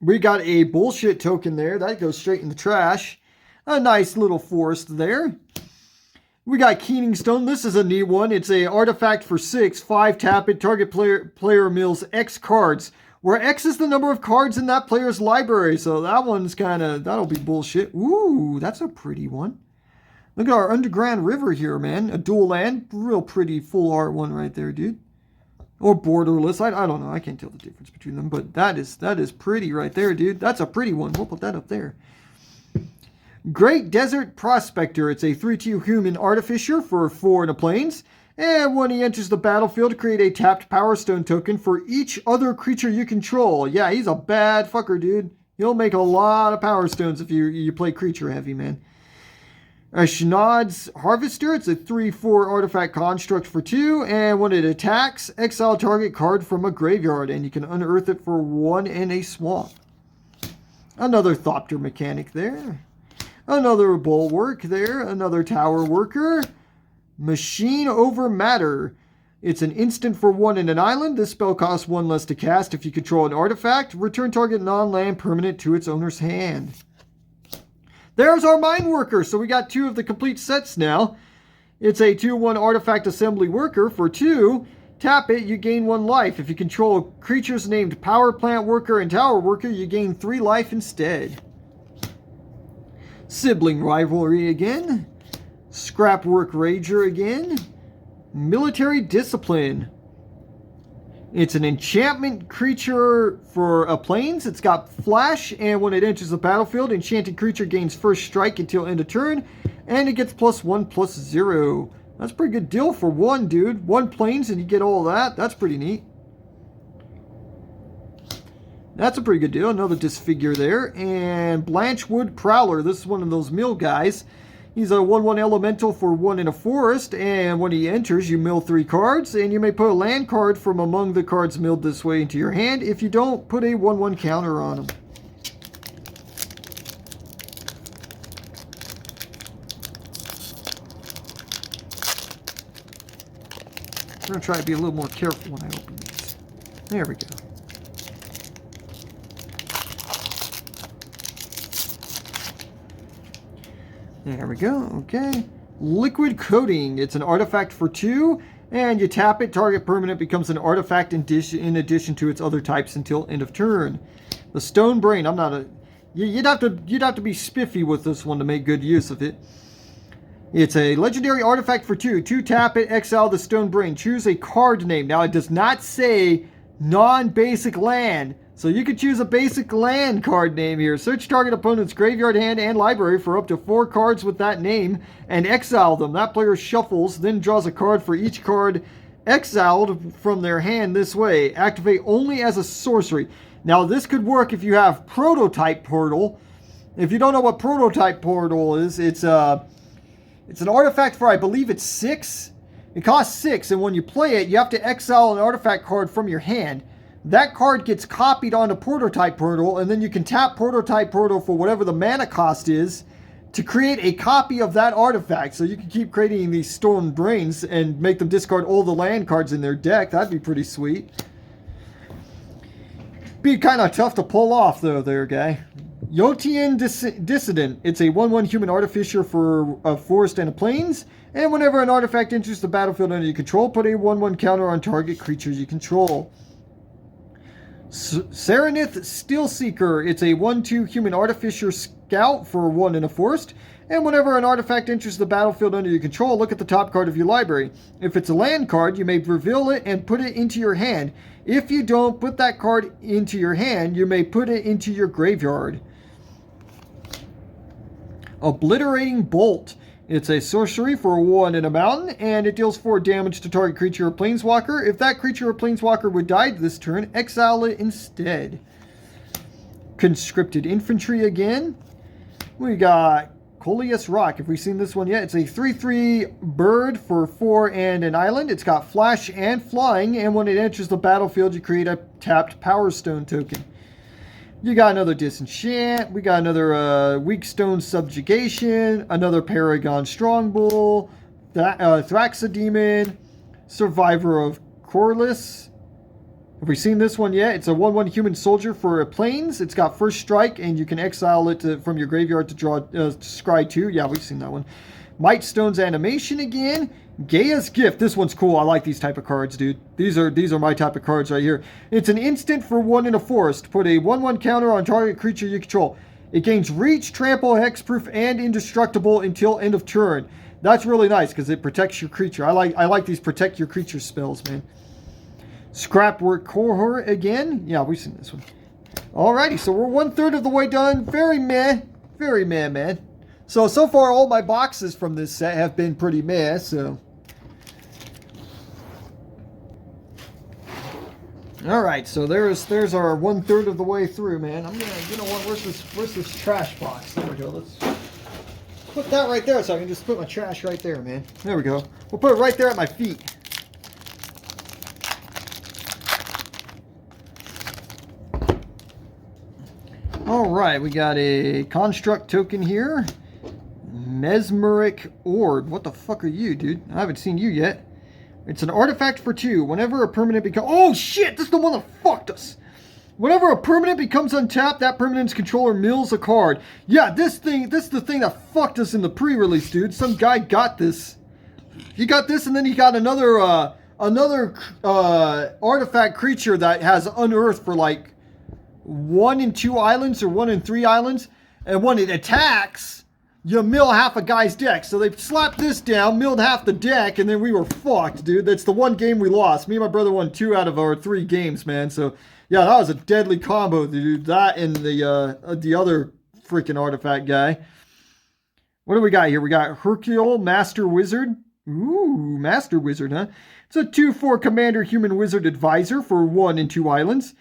We got a bullshit token there. That goes straight in the trash. A nice little forest there. We got Keening Stone. This is a neat one. It's a artifact for 6. 5 tap it. Target player mills X cards, where X is the number of cards in that player's library. So that one's kind of, that'll be bullshit. Ooh, that's a pretty one. Look at our Underground River here, man. A dual land. Real pretty full art one right there, dude. Or borderless. I don't know. I can't tell the difference between them. But that is pretty right there, dude. That's a pretty one. We'll put that up there. Great Desert Prospector. It's a 3/2 human artificer for 4 and a plains. And when he enters the battlefield, create a tapped Power Stone token for each other creature you control. Yeah, he's a bad fucker, dude. He'll make a lot of Power Stones if you play creature heavy, man. Shinad's Harvester. It's a 3/4 artifact construct for 2. And when it attacks, exile target card from a graveyard. And you can unearth it for 1 in a swamp. Another Thopter mechanic there. Another Bulwark there. Another Tower Worker. Machine Over Matter. It's an instant for 1 in an island. This spell costs 1 less to cast if you control an artifact. Return target non-land permanent to its owner's hand. There's our Mine Worker. So we got 2 of the complete sets now. It's a 2/1 artifact assembly worker for 2. Tap it, you gain 1 life. If you control creatures named Power Plant Worker and Tower Worker, you gain 3 life instead. Sibling Rivalry again. Scrapwork Rager again. Military Discipline. It's an enchantment creature for a plains. It's got flash, and when it enters the battlefield, enchanted creature gains first strike until end of turn, and it gets +1/+0. That's a pretty good deal for 1, dude. 1 plains and you get all that. That's pretty neat. That's a pretty good deal. Another Disfigure there. And Blanchwood Prowler. This is one of those mill guys. He's a 1/1 elemental for 1 in a forest. And when he enters, you mill 3 cards. And you may put a land card from among the cards milled this way into your hand. If you don't, put a 1/1 counter on him. going to try to be a little more careful when I open these. There we go. There we go. Okay. Liquid Coating. It's an artifact for 2, and you tap it. Target permanent becomes an artifact in addition to its other types until end of turn. The Stone Brain. I'm not a. You'd have to be spiffy with this one to make good use of it. It's a legendary artifact for 2. 2 tap it. Exile the Stone Brain. Choose a card name. Now it does not say non-basic land. So you could choose a basic land card name here. Search target opponent's graveyard, hand, and library for up to 4 cards with that name and exile them. That player shuffles, then draws a card for each card exiled from their hand this way. Activate only as a sorcery. Now this could work if you have Prototype Portal. If you don't know what Prototype Portal is, it's an artifact for, I believe it's 6. It costs 6, and when you play it, you have to exile an artifact card from your hand. That card gets copied onto Prototype Portal, and then you can tap Prototype Portal for whatever the mana cost is to create a copy of that artifact. So you can keep creating these Stone Brains and make them discard all the land cards in their deck. That'd be pretty sweet. Be kind of tough to pull off, though, there, guy. Yotian Dissident. It's a 1/1 human artificer for a forest and a plains. And whenever an artifact enters the battlefield under your control, put a 1/1 counter on target creatures you control. Serenith Steelseeker. It's a 1/2 human artificer scout for 1 in a forest. And whenever an artifact enters the battlefield under your control, look at the top card of your library. If it's a land card, you may reveal it and put it into your hand. If you don't put that card into your hand, you may put it into your graveyard. Obliterating Bolt. It's a sorcery for 1 in a mountain, and it deals 4 damage to target creature or planeswalker. If that creature or planeswalker would die this turn, exile it instead. Conscripted Infantry again. We got Coleus Rock. Have we seen this one yet? It's a 3/3 bird for 4 and an island. It's got flash and flying, and when it enters the battlefield, you create a tapped Power Stone token. You got another Disenchant. We got another Weak Stone Subjugation. Another Paragon Strongbull. Thraxodemon. Survivor of Corliss. Have we seen this one yet? It's a 1/1 human soldier for a plains. It's got first strike, and you can exile it from your graveyard to draw scry 2. Yeah, we've seen that one. Mightstone's Animation again. Gaia's Gift. This one's cool. I like these type of cards, dude. These are my type of cards right here. It's an instant for 1 in a forest. Put a 1/1 counter on target creature you control. It gains reach, trample, hexproof, and indestructible until end of turn. That's really nice because it protects your creature. I like these protect your creature spells, man. Scrapwork Cohort again. Yeah, we've seen this one. Alrighty, so we're 1/3 of the way done. Very meh, man. So far all my boxes from this set have been pretty meh, so. Alright, so there's our 1/3 of the way through, man. I'm gonna, you know what, where's this trash box? There we go, let's put that right there so I can just put my trash right there, man. There we go. We'll put it right there at my feet. Alright, we got a construct token here. Mesmeric Orb. What the fuck are you, dude? I haven't seen you yet. It's an artifact for 2. Whenever a permanent becomes... Oh, shit! This is the one that fucked us! Whenever a permanent becomes untapped, that permanent's controller mills a card. Yeah, this is the thing that fucked us in the pre-release, dude. Some guy got this. He got this, and then he got another artifact creature that has Unearth for, like, 1 in 2 islands or 1 in 3 islands. And when it attacks... you mill half a guy's deck. So they slapped this down, milled half the deck, and then we were fucked, dude. That's the one game we lost. Me and my brother won 2 out of our 3 games, man. So, yeah, that was a deadly combo, dude. That and the other freaking artifact guy. What do we got here? We got Hercule, Master Wizard. Ooh, Master Wizard, huh? It's a 2/4 Commander Human Wizard Advisor for 1 in 2 islands.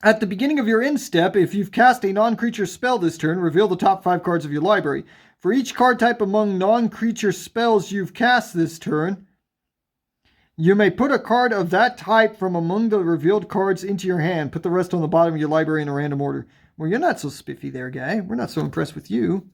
At the beginning of your end step, if you've cast a non-creature spell this turn, reveal the top 5 cards of your library. For each card type among non-creature spells you've cast this turn, you may put a card of that type from among the revealed cards into your hand. Put the rest on the bottom of your library in a random order. Well, you're not so spiffy there, guy. We're not so impressed with you.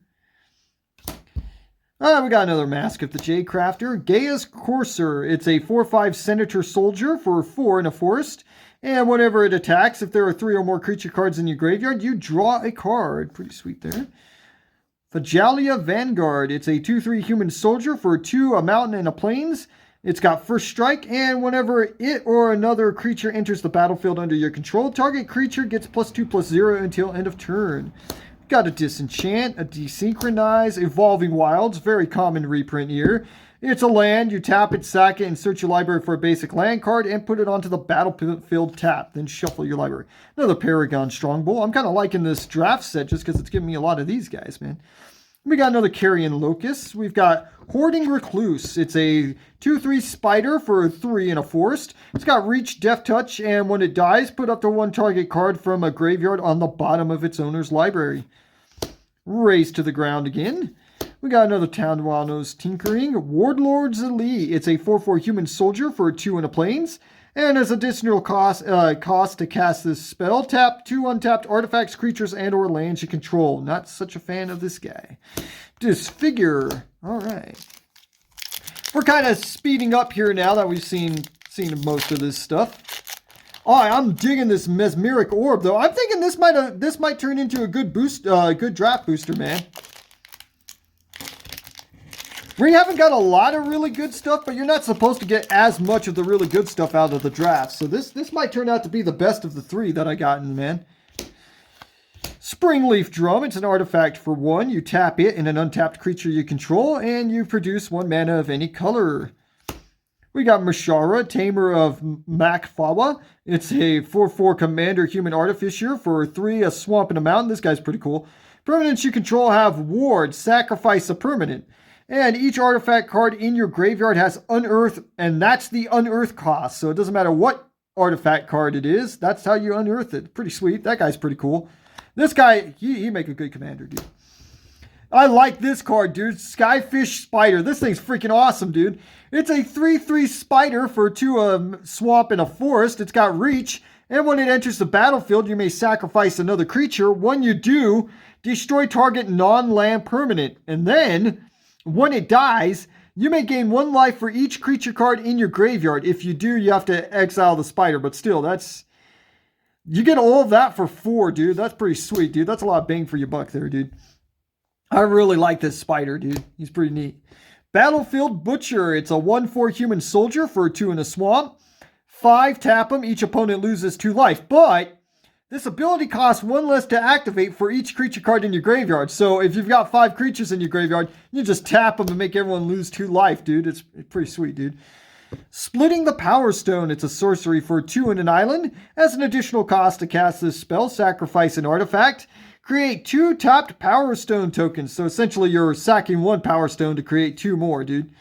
We got another Mask of the Jade Crafter. Gaia's Courser. It's a 4/5 Senator Soldier for 4 in a forest. And whenever it attacks, if there are 3 or more creature cards in your graveyard, you draw a card. Pretty sweet there. Fajalia Vanguard. It's a 2/3 human soldier for 2, a mountain, and a plains. It's got first strike, and whenever it or another creature enters the battlefield under your control, target creature gets +2/+0 until end of turn. Got a Disenchant, a Desynchronize, Evolving Wilds, very common reprint here. It's a land, you tap it, sack it, and search your library for a basic land card and put it onto the battlefield tap, then shuffle your library. Another Paragon Strongbow. I'm kind of liking this draft set just because it's giving me a lot of these guys, man. We got another Carrion Locust. We've got Hoarding Recluse. It's a 2/3 spider for 3 in a forest. It's got Reach, Death Touch, and when it dies, put up to 1 target card from a graveyard on the bottom of its owner's library. Race to the ground again. We got another Town Wildnose Tinkering. Wardlord's Elite. It's a 4/4 human soldier for 2 in a plains. And as additional cost to cast this spell, tap 2 untapped artifacts, creatures, and or lands you control. Not such a fan of this guy. Disfigure. All right. We're kind of speeding up here now that we've seen most of this stuff. Oh, I'm digging this Mesmeric Orb, though. I'm thinking this might turn into a good good draft booster, man. We haven't got a lot of really good stuff, but you're not supposed to get as much of the really good stuff out of the draft. So this might turn out to be the best of the 3 that I got in, man. Springleaf Drum. It's an artifact for 1. You tap it in an untapped creature you control, and you produce 1 mana of any color. We got Mashara, Tamer of Makfawa. It's a 4/4 commander human artificer for 3, a swamp and a mountain. This guy's pretty cool. Permanents you control have ward, sacrifice a permanent. And each artifact card in your graveyard has unearth, and that's the unearth cost. So it doesn't matter what artifact card it is, that's how you unearth it. Pretty sweet. That guy's pretty cool. This guy, he make a good commander, dude. I like this card, dude. Skyfish Spider. This thing's freaking awesome, dude. It's a 3/3 spider for 2, a swamp and a forest. It's got reach, and when it enters the battlefield, you may sacrifice another creature. When you do, destroy target non-land permanent. And then, when it dies, you may gain 1 life for each creature card in your graveyard. If you do, you have to exile the spider, but still, you get all of that for 4, dude. That's pretty sweet, dude. That's a lot of bang for your buck there, dude. I really like this spider, dude. He's pretty neat. Battlefield Butcher. It's a 1/4 human soldier for 2 in a swamp. 5, tap him. Each opponent loses 2 life. But this ability costs 1 less to activate for each creature card in your graveyard. So if you've got 5 creatures in your graveyard, you just tap them and make everyone lose 2 life, dude. It's pretty sweet, dude. Splitting the Power Stone. It's a sorcery for 2 in an island. As an additional cost to cast this spell, sacrifice an artifact. Create 2 tapped Power Stone tokens. So essentially you're sacking 1 Power Stone to create 2 more, dude.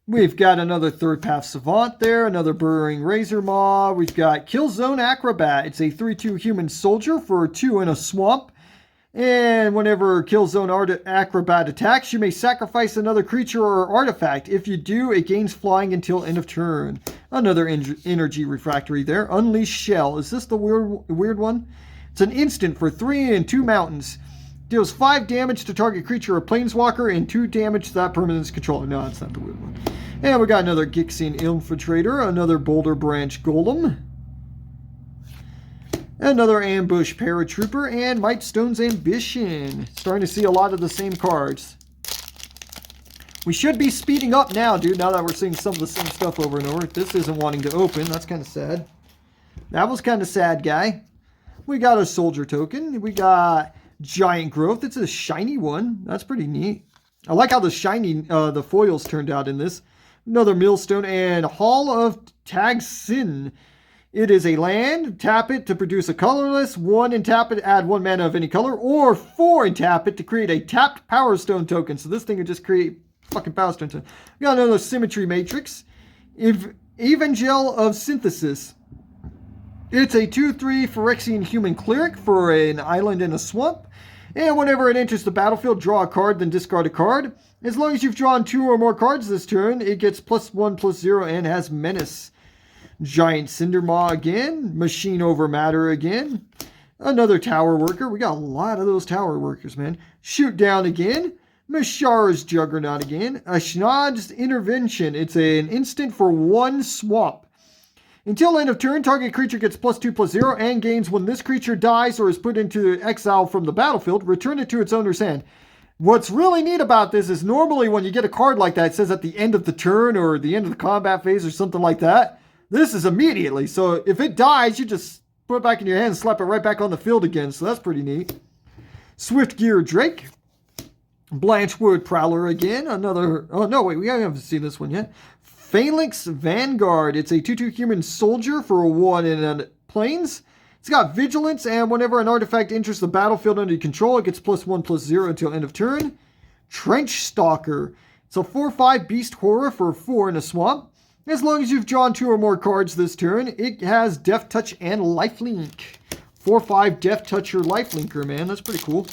We've got another Third Path Savant there, another Burrowing Razor Maw. We've got Killzone Acrobat. It's a 3/2 human soldier for 2 in a swamp. And whenever Killzone Acrobat attacks, you may sacrifice another creature or artifact. If you do, it gains flying until end of turn. Another energy refractory there. Unleash Shell. Is this the weird one? It's an instant for 3 and 2 mountains. Deals 5 damage to target creature or planeswalker and 2 damage to that permanent's controller. No, it's not the weird one. And we got another Gixian Infiltrator, another Boulder Branch Golem, another Ambush Paratrooper, and Mightstone's Ambition. Starting to see a lot of the same cards. We should be speeding up now, dude, now that we're seeing some of the same stuff over and over. This isn't wanting to open. That's kind of sad. That was kind of sad, guy. We got a Soldier Token. We got Giant Growth. It's a shiny one. That's pretty neat. I like how the shiny, the foils turned out in this. Another Millstone and Hall of Tag-Sin. It is a land. Tap it to produce a colorless. 1 and tap it, add 1 mana of any color. Or 4 and tap it to create a tapped Power Stone token. So this thing would just create fucking Power Stone token. We got another Symmetry Matrix. Evangel of Synthesis. It's a 2/3 Phyrexian human cleric for an island in a swamp. And whenever it enters the battlefield, draw a card, then discard a card. As long as you've drawn 2 or more cards this turn, it gets +1/+0 and has Menace. Giant Cindermaw again. Machine over Matter again. Another tower worker. We got a lot of those tower workers, man. Shoot down again. Mishara's Juggernaut again. Ashnod's Intervention. It's an instant for 1 swamp. Until end of turn, target creature gets +2/+0 and gains when this creature dies or is put into exile from the battlefield. Return it to its owner's hand. What's really neat about this is normally when you get a card like that, it says at the end of the turn or the end of the combat phase or something like that. This is immediately. So if it dies, you just put it back in your hand and slap it right back on the field again. So that's pretty neat. Swiftgear Drake. Blanchwood Prowler again. Another... Oh, no, wait. We haven't seen this one yet. Phalanx Vanguard. It's a 2/2 human soldier for a 1 in planes. It's got Vigilance, and whenever an artifact enters the battlefield under your control, it gets +1/+0 until end of turn. Trench Stalker. It's a 4/5 Beast Horror for 4 in a swamp. As long as you've drawn 2 or more cards this turn, it has Death Touch and Lifelink. 4/5 Death Toucher Lifelinker, man. That's pretty cool.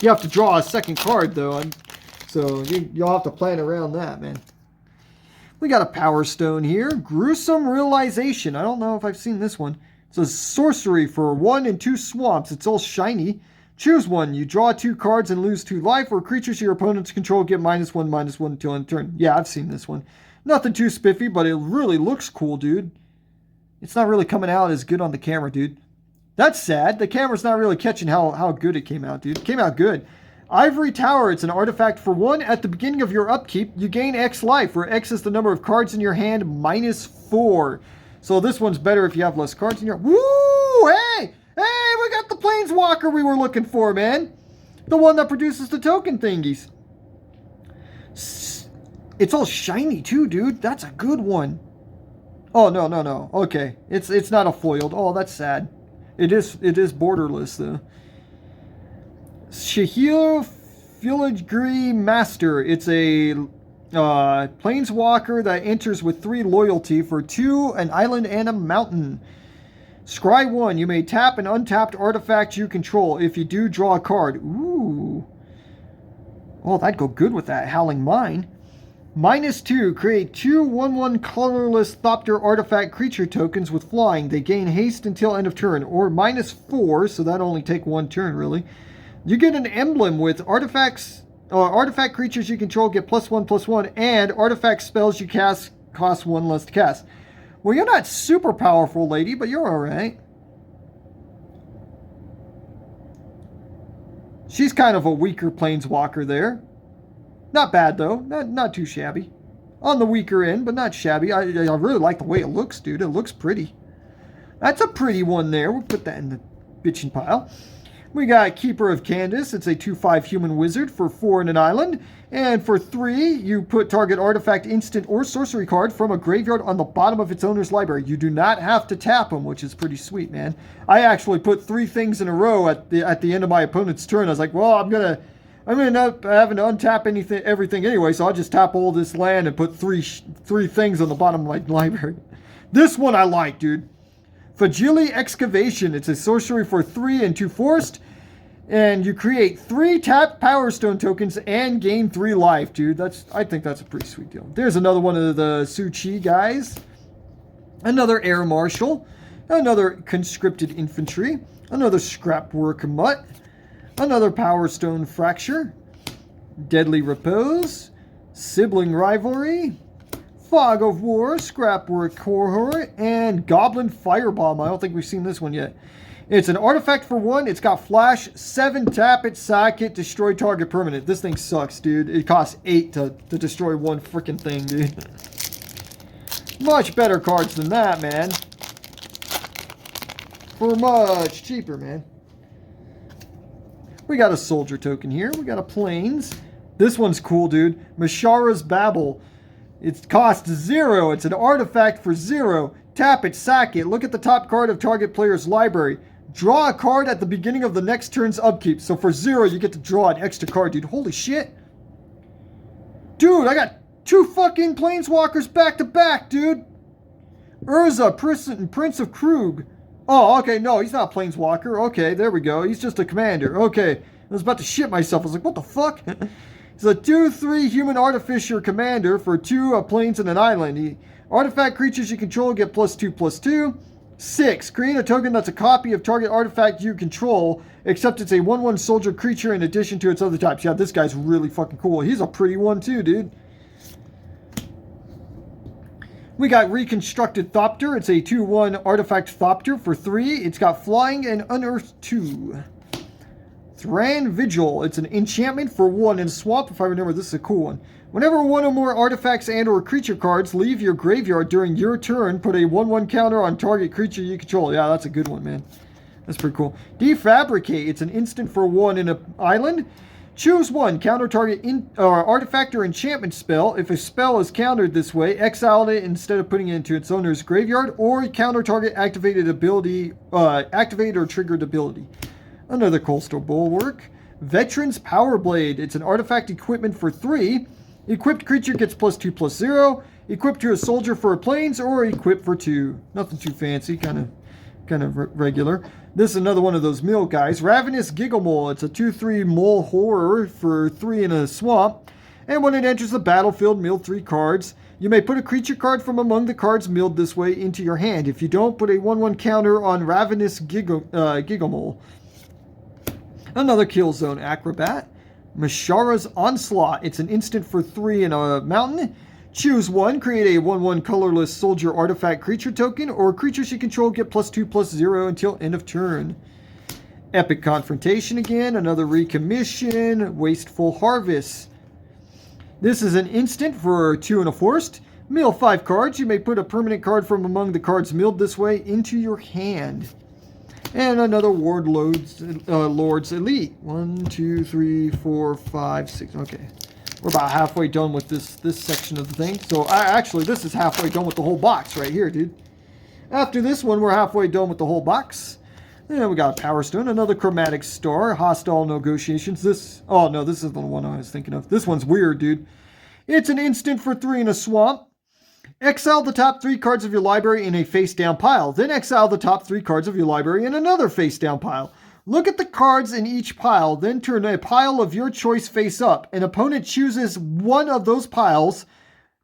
You have to draw a second card, though. So you'll have to plan around that, man. We got a Power Stone here. Gruesome Realization. I don't know if I've seen this one. It's a sorcery for 1 and 2 swamps. It's all shiny. Choose one. You draw 2 cards and lose 2 life, or creatures your opponents control get -1/-1 until end turn. Yeah, I've seen this one. Nothing too spiffy, but it really looks cool, dude. It's not really coming out as good on the camera, dude. That's sad. The camera's not really catching how good it came out, dude. It came out good. Ivory Tower. It's an artifact for 1. At the beginning of your upkeep, you gain X life, where X is the number of cards in your hand -4. So this one's better if you have less cards in your... Woo! Hey! Hey, we got the Planeswalker we were looking for, man. The one that produces the token thingies. It's all shiny too, dude. That's a good one. Oh, no. Okay. It's not a foiled. Oh, that's sad. It is borderless, though. Shahir Filigree Master. It's a Planeswalker that enters with 3 loyalty for 2, an island and a mountain. Scry 1. You may tap an untapped artifact you control. If you do, draw a card. Ooh. Oh, that'd go good with that Howling Mine. -2. Create 2 1/1 colorless Thopter artifact creature tokens with flying. They gain haste until end of turn. Or -4, so that'll only take 1 turn, really. You get an emblem with artifacts. Artifact creatures you control get +1/+1, and artifact spells you cast cost 1 less to cast. Well, you're not super powerful, lady, but you're alright. She's kind of a weaker Planeswalker there. Not bad, though. Not too shabby. On the weaker end, but not shabby. I really like the way it looks, dude. It looks pretty. That's a pretty one there. We'll put that in the bitchin' pile. We got Keeper of Candace. It's a 2/5 human wizard for 4 in an island. And for 3, you put target artifact, instant, or sorcery card from a graveyard on the bottom of its owner's library. You do not have to tap them, which is pretty sweet, man. I actually put 3 things in a row at the end of my opponent's turn. I was like, well, I'm gonna end up having to untap everything anyway, so I'll just tap all this land and put three things on the bottom of my library. This one I like, dude. Fajili Excavation. It's a sorcery for 3 and 2 forced. And you create 3 tapped Power Stone tokens and gain 3 life, dude. I think that's a pretty sweet deal. There's another one of the Su-Chi guys. Another Air Marshal. Another Conscripted Infantry. Another Scrapwork Mutt. Another Power Stone Fracture. Deadly Repose. Sibling Rivalry. Fog of War. Scrapwork Cohort. And Goblin Firebomb. I don't think we've seen this one yet. It's an artifact for 1. It's got flash, 7, tap it, sack it, destroy target permanent. This thing sucks, dude. It costs 8 to destroy one freaking thing, dude. Much better cards than that, man. For much cheaper, man. We got a soldier token here. We got a plains. This one's cool, dude. Mishara's Babel. It costs 0. It's an artifact for 0. Tap it, sack it. Look at the top card of target player's library. Draw a card at the beginning of the next turn's upkeep. So for 0, you get to draw an extra card, dude. Holy shit. Dude, I got 2 fucking Planeswalkers back to back, dude. Urza, Prince of Krug. Oh, okay, no, he's not a Planeswalker. Okay, there we go. He's just a commander. Okay, I was about to shit myself. I was like, what the fuck? He's a 2/3 human artificer commander for 2 planes and an island. Artifact creatures you control get +2/+2. 6. Create a token that's a copy of target artifact you control, except it's a 1/1 soldier creature in addition to its other types. Yeah, this guy's really fucking cool. He's a pretty one too, dude. We got Reconstructed Thopter. It's a 2/1 artifact Thopter for 3. It's got flying and unearthed 2. Thran Vigil. It's an enchantment for 1 in swamp. If I remember, this is a cool one. Whenever one or more artifacts and or creature cards leave your graveyard during your turn, put a 1/1 counter on target creature you control. Yeah, that's a good one, man. That's pretty cool. Defabricate. It's an instant for 1 in an island. Choose 1. Counter target artifact or enchantment spell. If a spell is countered this way, exile it instead of putting it into its owner's graveyard, or counter target activated ability, activated or triggered ability. Another Coastal Bulwark. Veteran's Power Blade. It's an artifact equipment for 3. Equipped creature gets +2/+0. Equipped to a soldier for a plains, or equipped for 2. Nothing too fancy, kind of regular. This is another one of those mill guys. Ravenous Gigamole. It's a 2/3 mole horror for 3 in a swamp. And when it enters the battlefield, mill 3 cards. You may put a creature card from among the cards milled this way into your hand. If you don't, put a 1/1 counter on Ravenous Gigamole. Another Killzone Acrobat. Mishara's Onslaught. It's an instant for 3 in a mountain. Choose 1. Create a 1/1 colorless soldier artifact creature token, or creatures you control get +2/+0 until end of turn. Epic Confrontation again. Another recommission. Wasteful Harvest. This is an instant for 2 in a forest. Mill 5 cards. You may put a permanent card from among the cards milled this way into your hand. And another Lord's Elite. 1, 2, 3, 4, 5, 6. Okay. We're about halfway done with this section of the thing. So actually, this is halfway done with the whole box right here, dude. After this one, we're halfway done with the whole box. Then we got a Power Stone, another Chromatic Star, Hostile Negotiations. This is the one I was thinking of. This one's weird, dude. It's an instant for 3 in a swamp. Exile the top 3 cards of your library in a face-down pile. Then exile the top 3 cards of your library in another face-down pile. Look at the cards in each pile, then turn a pile of your choice face up. An opponent chooses one of those piles.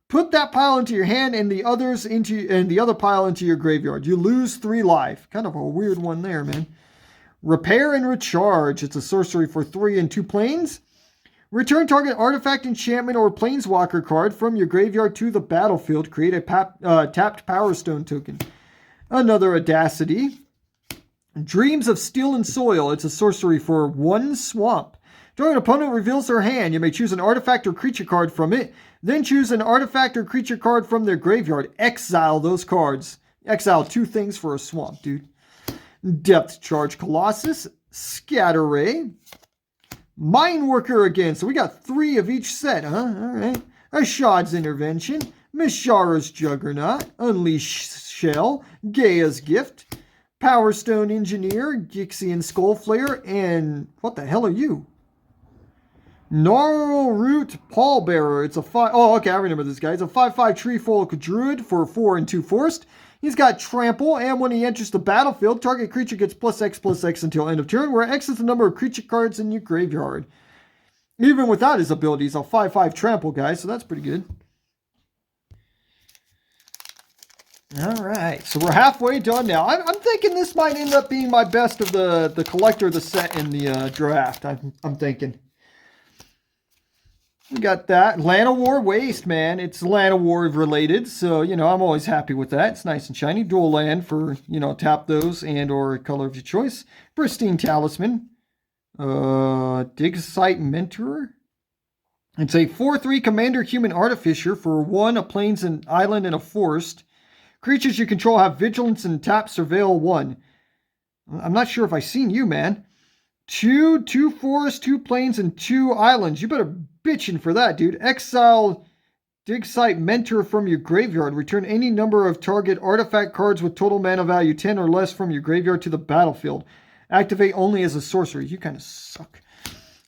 Put that pile into your hand and the other pile into your graveyard. You lose 3 life. Kind of a weird one there, man. Repair and Recharge. It's a sorcery for 3 and 2 planes. Return target artifact, enchantment, or planeswalker card from your graveyard to the battlefield. Create a tapped Power Stone token. Another Audacity. Dreams of Steel and Soil. It's a sorcery for 1 swamp. During an opponent reveals their hand, you may choose an artifact or creature card from it. Then choose an artifact or creature card from their graveyard. Exile those cards. Exile 2 things for a swamp, dude. Depth Charge Colossus. Scatter Ray. Mind Worker again. So we got 3 of each set, huh? Alright. Ashad's Intervention. Mishara's Juggernaut. Unleash Shell. Gaia's Gift. Power Stone Engineer, Gixian Skullflare, and what the hell are you? Gnarl Root Pallbearer. It's a 5. Oh, okay, I remember this guy. It's a 5/5 Treefolk Druid for 4 and 2 forest. He's got Trample, and when he enters the battlefield, target creature gets +X/+X until end of turn, where X is the number of creature cards in your graveyard. Even without his abilities, a 5/5 Trample guy, so that's pretty good. All right, so we're halfway done now. I'm thinking this might end up being my best of the collector of the set in the draft. I'm thinking. We got that. Llanowar Waste, man. It's Llanowar related, so, I'm always happy with that. It's nice and shiny. Dual land for, tap those and or color of your choice. Pristine Talisman. Dig Site Mentor. It's a 4/3 Commander Human Artificer for 1, a plains, an island, and a forest. Creatures you control have Vigilance and tap Surveil 1. I'm not sure if I've seen you, man. 2 forests, 2 plains, and 2 islands. You better bitchin' for that, dude. Exile Dig Site Mentor from your graveyard. Return any number of target artifact cards with total mana value 10 or less from your graveyard to the battlefield. Activate only as a sorcery. You kind of suck.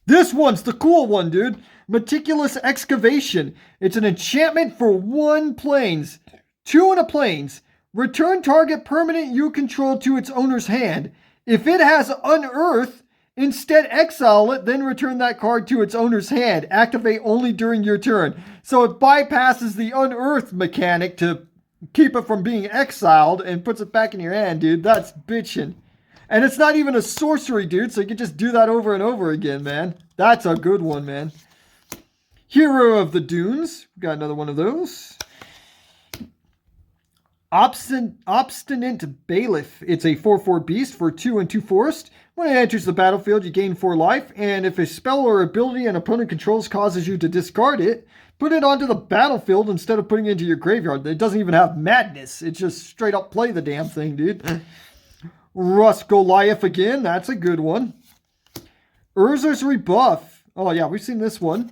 This one's the cool one, dude. Meticulous Excavation. It's an enchantment for 1 plains. 2 in a plains. Return target permanent you control to its owner's hand. If it has Unearth, instead exile it, then return that card to its owner's hand. Activate only during your turn. So it bypasses the Unearth mechanic to keep it from being exiled and puts it back in your hand, dude. That's bitchin'. And it's not even a sorcery, dude, so you can just do that over and over again, man. That's a good one, man. Hero of the Dunes. Got another one of those. Obstinate Bailiff. It's a 4/4 beast for 2 and 2 forest. When it enters the battlefield, you gain 4 life, and if a spell or ability an opponent controls causes you to discard it, put it onto the battlefield instead of putting it into your graveyard. It doesn't even have madness. It's just straight up play the damn thing, dude. Rust Goliath again. That's a good one. Urzar's Rebuff. Oh, yeah, we've seen this one.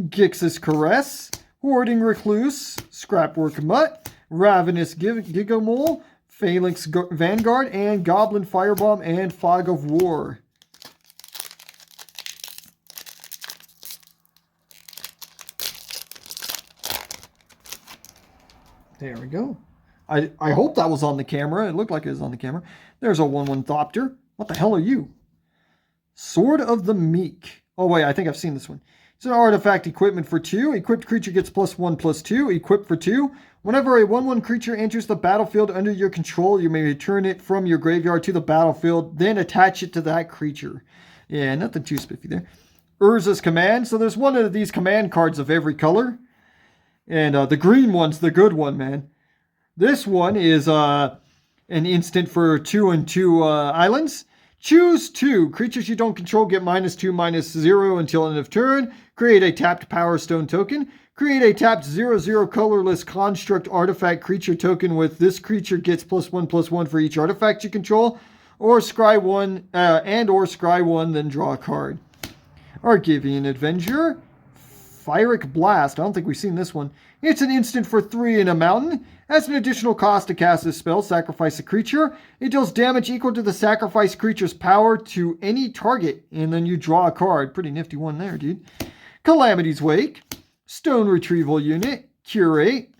Gix's Caress. Hoarding Recluse. Scrapwork Mutt. Ravenous Gigamole. Phalanx Vanguard. And Goblin Firebomb and Fog of War. There we go. I hope that was on the camera. It looked like it was on the camera. There's a 1/1 Thopter. What the hell are you? Sword of the Meek. Oh, wait, I think I've seen this one. It's an artifact equipment for 2. Equipped creature gets +1/+2. Equipped for 2. Whenever a 1/1 creature enters the battlefield under your control, you may return it from your graveyard to the battlefield, then attach it to that creature. Yeah, nothing too spiffy there. Urza's Command. So there's one of these command cards of every color. And the green one's the good one, man. This one is an instant for 2 and 2 islands. Choose 2. Creatures you don't control get -2/-0 until end of turn. Create a tapped Power Stone token. Create a tapped 0/0 colorless construct artifact creature token with this creature gets +1/+1 for each artifact you control. Or scry 1 or scry 1, then draw a card. Argivian Avenger. Pyrrhic Blast. I don't think we've seen this one. It's an instant for 3 in a mountain. Has an additional cost to cast this spell. Sacrifice a creature. It deals damage equal to the sacrificed creature's power to any target. And then you draw a card. Pretty nifty one there, dude. Calamity's Wake. Stone Retrieval Unit. Curate.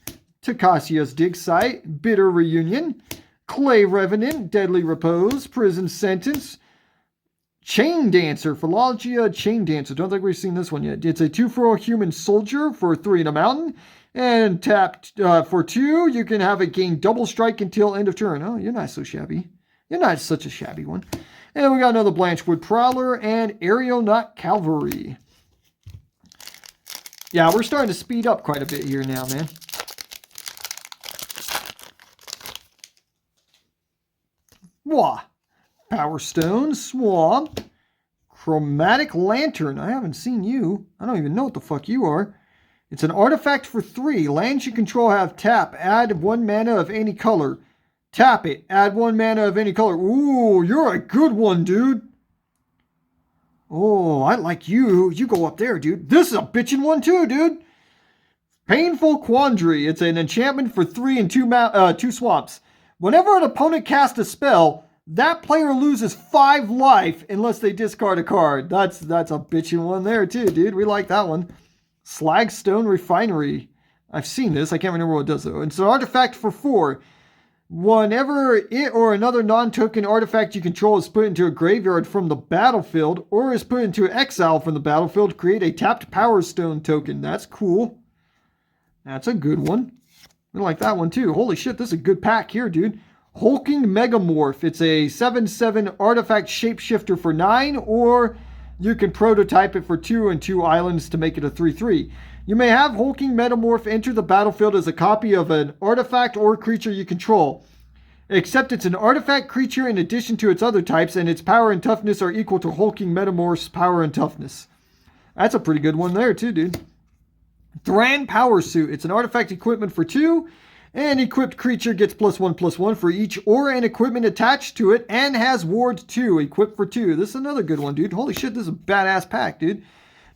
Takasia's Dig Site. Bitter Reunion. Clay Revenant. Deadly Repose. Prison Sentence. Chain Dancer, Philologia Chain Dancer. Don't think we've seen this one yet. It's a 2/4 human soldier for 3 in a mountain. And tapped for 2, you can have it gain double strike until end of turn. Oh, you're not so shabby. You're not such a shabby one. And we got another Blanchwood Prowler and Aeronaut Cavalry. Yeah, we're starting to speed up quite a bit here now, man. Wah. Power Stone, Swamp, Chromatic Lantern. I haven't seen you. I don't even know what the fuck you are. It's an artifact for 3. Lands you control have tap. Add 1 mana of any color. Tap it. Add 1 mana of any color. Ooh, you're a good one, dude. Oh, I like you. You go up there, dude. This is a bitchin' one too, dude. Painful Quandary. It's an enchantment for 3 and 2 swamps. Whenever an opponent casts a spell, that player loses 5 life unless they discard a card. That's a bitchin' one there too, dude. We like that one. Slagstone Refinery. I've seen this. I can't remember what it does though. It's an artifact for 4. Whenever it or another non-token artifact you control is put into a graveyard from the battlefield or is put into exile from the battlefield, create a tapped Power Stone token. That's cool. That's a good one. We like that one too. Holy shit, this is a good pack here, dude. Hulking Megamorph. It's a 7/7 artifact shapeshifter for 9, or you can prototype it for 2 and 2 islands to make it a 3/3. You may have Hulking Metamorph enter the battlefield as a copy of an artifact or creature you control. Except it's an artifact creature in addition to its other types, and its power and toughness are equal to Hulking Metamorph's power and toughness. That's a pretty good one there too, dude. Thran Power Suit. It's an artifact equipment for 2. An equipped creature gets +1/+1 for each or an equipment attached to it and has Ward 2, equipped for 2. This is another good one, dude. Holy shit, this is a badass pack, dude.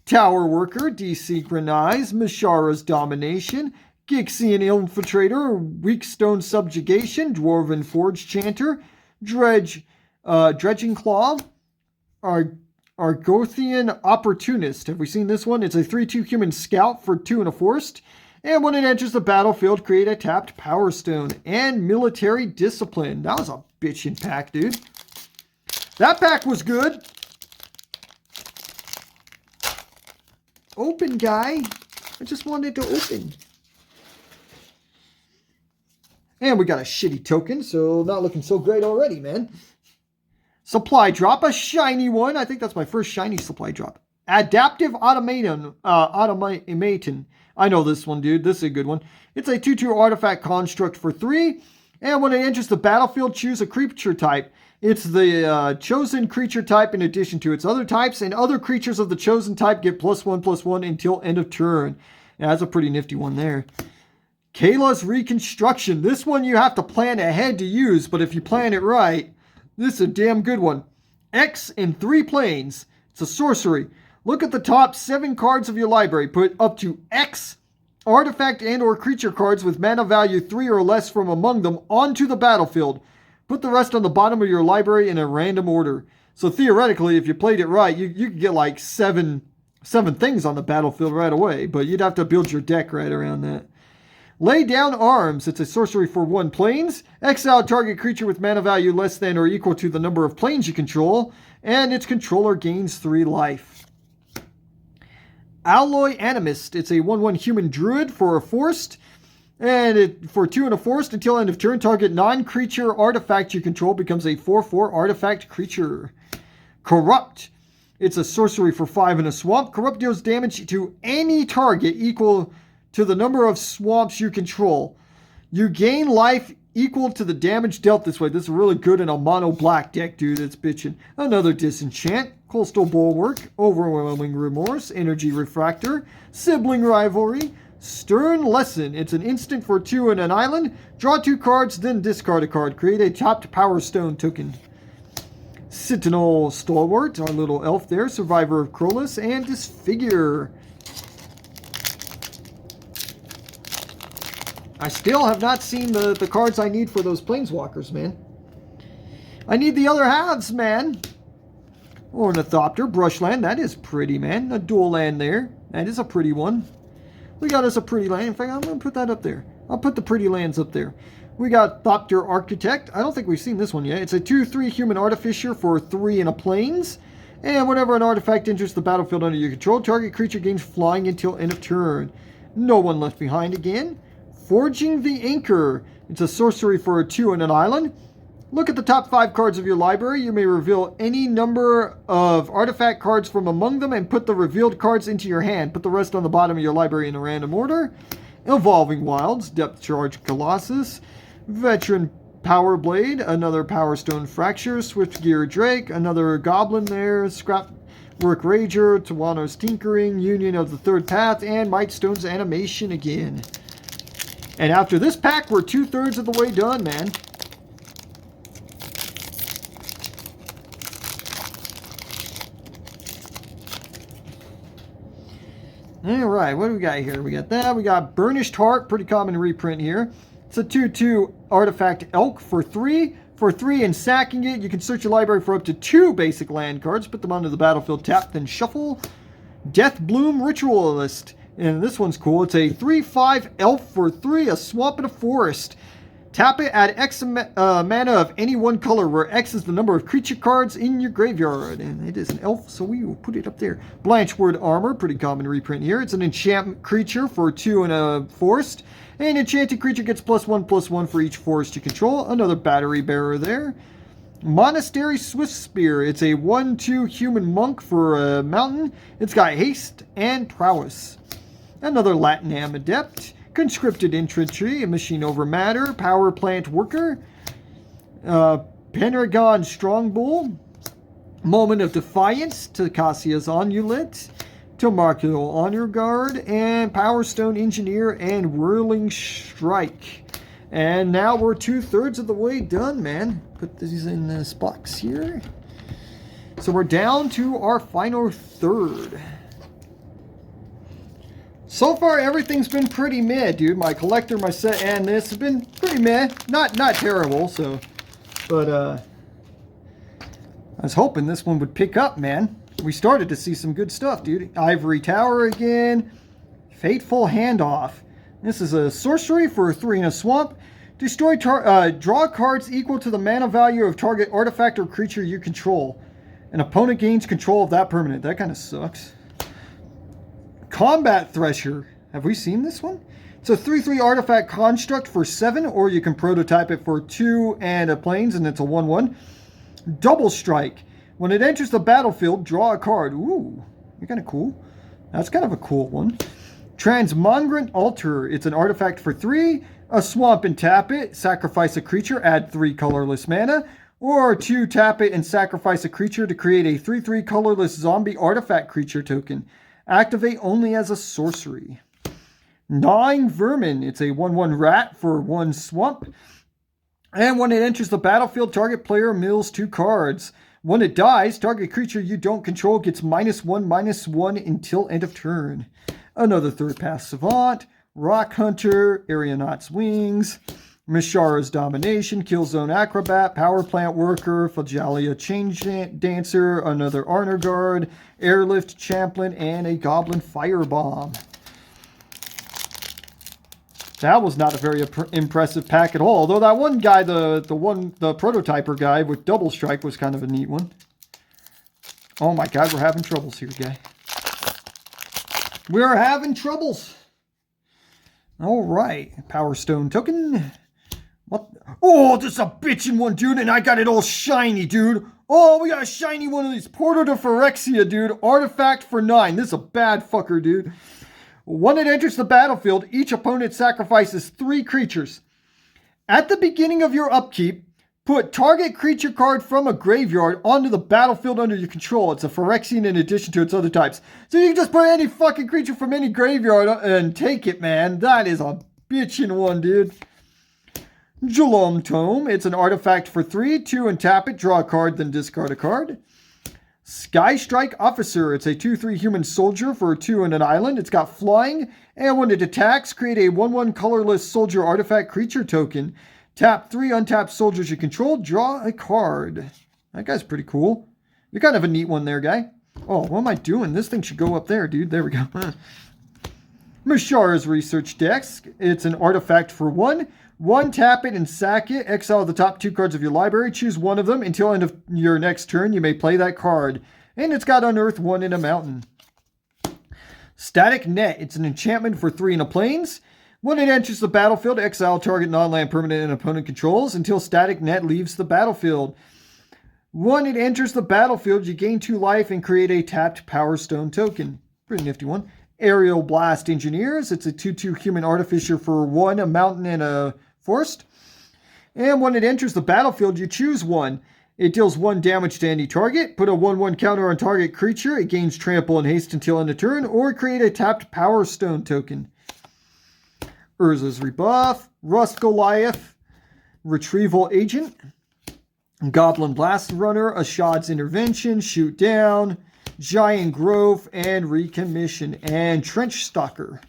Tower Worker, Desynchronize, Mishara's Domination, Gixian Infiltrator, Weakstone Subjugation, Dwarven Forge Chanter, Dredging Claw, Argothian Opportunist. Have we seen this one? It's a 3/2 human scout for 2 and a forest. And when it enters the battlefield, create a tapped Power Stone. And Military Discipline. That was a bitchin' pack, dude. That pack was good. Open, guy. I just wanted to open. And we got a shitty token, so not looking so great already, man. Supply drop, a shiny one. I think that's my first shiny supply drop. Adaptive Automaton. I know this one, dude. This is a good one. It's a 2/2 artifact construct for 3. And when it enters the battlefield, choose a creature type. It's the chosen creature type in addition to its other types, and other creatures of the chosen type get +1/+1 until end of turn. Yeah, that's a pretty nifty one there. Kayla's Reconstruction. This one you have to plan ahead to use, but if you plan it right, this is a damn good one. X in 3 planes. It's a sorcery. Look at the top 7 cards of your library. Put up to X artifact and or creature cards with mana value 3 or less from among them onto the battlefield. Put the rest on the bottom of your library in a random order. So theoretically, if you played it right, you could get like seven things on the battlefield right away, but you'd have to build your deck right around that. Lay Down Arms. It's a sorcery for 1 planes. Exile target creature with mana value less than or equal to the number of planes you control, and its controller gains 3 life. Alloy Animist. It's a 1/1 human druid for a forest. And for 2 and a forest until end of turn, target non-creature artifact you control becomes a 4/4 artifact creature. Corrupt. It's a sorcery for 5 in a swamp. Corrupt deals damage to any target equal to the number of swamps you control. You gain life equal to the damage dealt this way. This is really good in a mono black deck, dude. It's bitchin'. Another disenchant. Coastal Bulwark. Overwhelming Remorse. Energy Refractor. Sibling Rivalry. Stern Lesson. It's an instant for 2 in an island. Draw 2 cards, then discard a card. Create a tapped Power Stone token. Sentinel Stalwart, our little elf there. Survivor of Krolus, and Disfigure. I still have not seen the cards I need for those Planeswalkers, man. I need the other halves, man. Ornithopter, Brushland. That is pretty, man. A dual land there. That is a pretty one. We got us a pretty land. In fact, I'm going to put that up there. I'll put the pretty lands up there. We got Thopter Architect. I don't think we've seen this one yet. It's a 2/3 human artificer for 3 in a plains. And whenever an artifact enters the battlefield under your control, target creature gains flying until end of turn. No One Left Behind again. Forging the Anchor. It's a sorcery for a 2 in an island. Look at the top 5 cards of your library. You may reveal any number of artifact cards from among them and put the revealed cards into your hand. Put the rest on the bottom of your library in a random order. Evolving Wilds, Depth Charge Colossus, Veteran Power Blade, another Power Stone Fracture, Swift Gear Drake, another Goblin there, Scrapwork Rager, Tawano's Tinkering, Union of the Third Path, and Mightstone's Animation again. And after this pack, we're 2/3 of the way done, man. Alright, what do we got here? We got that. We got Burnished Heart, pretty common reprint here. It's a 2/2 artifact elk for 3. For 3 and sacking it, you can search your library for up to 2 basic land cards. Put them onto the battlefield, tap, then shuffle. Death Bloom Ritualist. And this one's cool. It's a 3/5 elf for 3, a swamp and a forest. Tap it, add X mana of any one color, where X is the number of creature cards in your graveyard. And it is an elf, so we will put it up there. Blanchwood Armor, pretty common reprint here. It's an enchantment creature for 2 in a forest. An enchanted creature gets +1/+1 for each forest you control. Another battery bearer there. Monastery Swiftspear. It's a 1/2 human monk for a mountain. It's got haste and prowess. Another Latinam Adept. Conscripted Infantry, a Machine Over Matter, Power Plant Worker, Pendragon Strongbull, Moment of Defiance, Takacia's Onulet, Tomarkio Honor Guard, and Power Stone Engineer and Whirling Strike. And now we're 2/3 of the way done, man. Put these in this box here. So we're down to our final third. So far, everything's been pretty meh, dude. My collector, my set, and this have been pretty meh. Not terrible, so. But, I was hoping this one would pick up, man. We started to see some good stuff, dude. Ivory Tower again. Fateful Handoff. This is a sorcery for 3 in a swamp. Destroy draw cards equal to the mana value of target artifact or creature you control. An opponent gains control of that permanent. That kind of sucks. Combat Thresher. Have we seen this one? It's a 3/3 artifact construct for 7, or you can prototype it for 2 and a plains, and it's a 1/1. Double Strike. When it enters the battlefield, draw a card. Ooh, you're kind of cool. That's kind of a cool one. Transmogrant Altar. It's an artifact for 3, a swamp and tap it, sacrifice a creature, add 3 colorless mana, or 2 tap it and sacrifice a creature to create a 3/3 colorless zombie artifact creature token. Activate only as a sorcery. Gnawing Vermin. It's a 1/1 rat for 1 swamp. And when it enters the battlefield, target player mills 2 cards. When it dies, target creature you don't control gets -1/-1 until end of turn. Another third pass savant. Rock Hunter. Aeronaut's Wings. Mishara's Domination. Killzone Acrobat. Power Plant Worker. Flagellalia Change Dancer. Another Honor Guard. Airlift Champlain. And a Goblin Firebomb. That was not a very impressive pack at all. Although that one guy, the prototyper guy with Double Strike was kind of a neat one. Oh my god, we're having troubles here, guy. We're having troubles. All right, Power Stone token. What? Oh, this is a bitchin' one, dude, and I got it all shiny, dude. Oh, we got a shiny one of these. Portal to Phyrexia, dude. Artifact for 9. This is a bad fucker, dude. When it enters the battlefield, each opponent sacrifices 3 creatures. At the beginning of your upkeep, put target creature card from a graveyard onto the battlefield under your control. It's a Phyrexian in addition to its other types. So you can just put any fucking creature from any graveyard and take it, man. That is a bitchin' one, dude. Jalom Tome. It's an artifact for 3, 2 and tap it, draw a card, then discard a card. Sky Strike Officer. It's a 2/3 human soldier for 2 and an island. It's got flying, and when it attacks, create a 1/1 colorless soldier artifact creature token. Tap 3 untapped soldiers you control, draw a card. That guy's pretty cool. You're kind of a neat one there, guy. Oh, what am I doing? This thing should go up there, dude. There we go. Mishara's Research Desk. It's an artifact for 1. 1, tap it and sack it. Exile the top 2 cards of your library. Choose one of them. Until end of your next turn, you may play that card. And it's got Unearth 1 in a mountain. Static Net. It's an enchantment for 3 and a plains. When it enters the battlefield, exile target non-land permanent and opponent controls until Static Net leaves the battlefield. When it enters the battlefield, you gain 2 life and create a tapped Power Stone token. Pretty nifty one. Aerial Blast Engineers. It's a 2/2 human artificer for 1, a mountain and a forest. And when it enters the battlefield, you choose 1. It deals 1 damage to any target. Put a 1/1 counter on target creature. It gains trample and haste until end of turn. Or create a tapped Power Stone token. Urza's Rebuff. Rust Goliath. Retrieval Agent. Goblin Blast Runner. Ashad's Intervention. Shoot Down. Giant Grove. And Recommission. And Trench Stalker.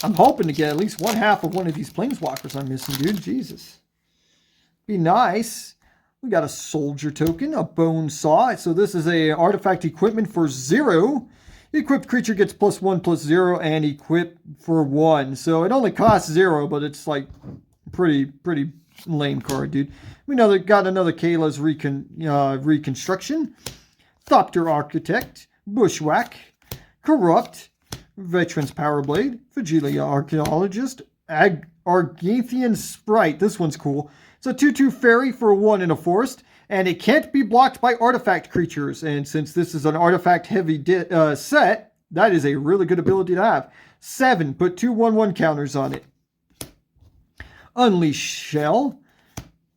I'm hoping to get at least 1/2 of one of these planeswalkers I'm missing, dude. Jesus. Be nice. We got a soldier token, a bone saw. So this is a artifact equipment for 0. Equipped creature gets +1/+0 and equip for 1. So it only costs 0, but it's like pretty lame card, dude. We got another Kayla's Reconstruction. Thopter Architect. Bushwhack. Corrupt. Veteran's Powerblade, Vigilia Archaeologist, Argathian Sprite. This one's cool. It's a 2/2 fairy for 1 in a forest, and it can't be blocked by artifact creatures. And since this is an artifact-heavy set, that is a really good ability to have. 7, put 2 1/1 counters on it. Unleash Shell,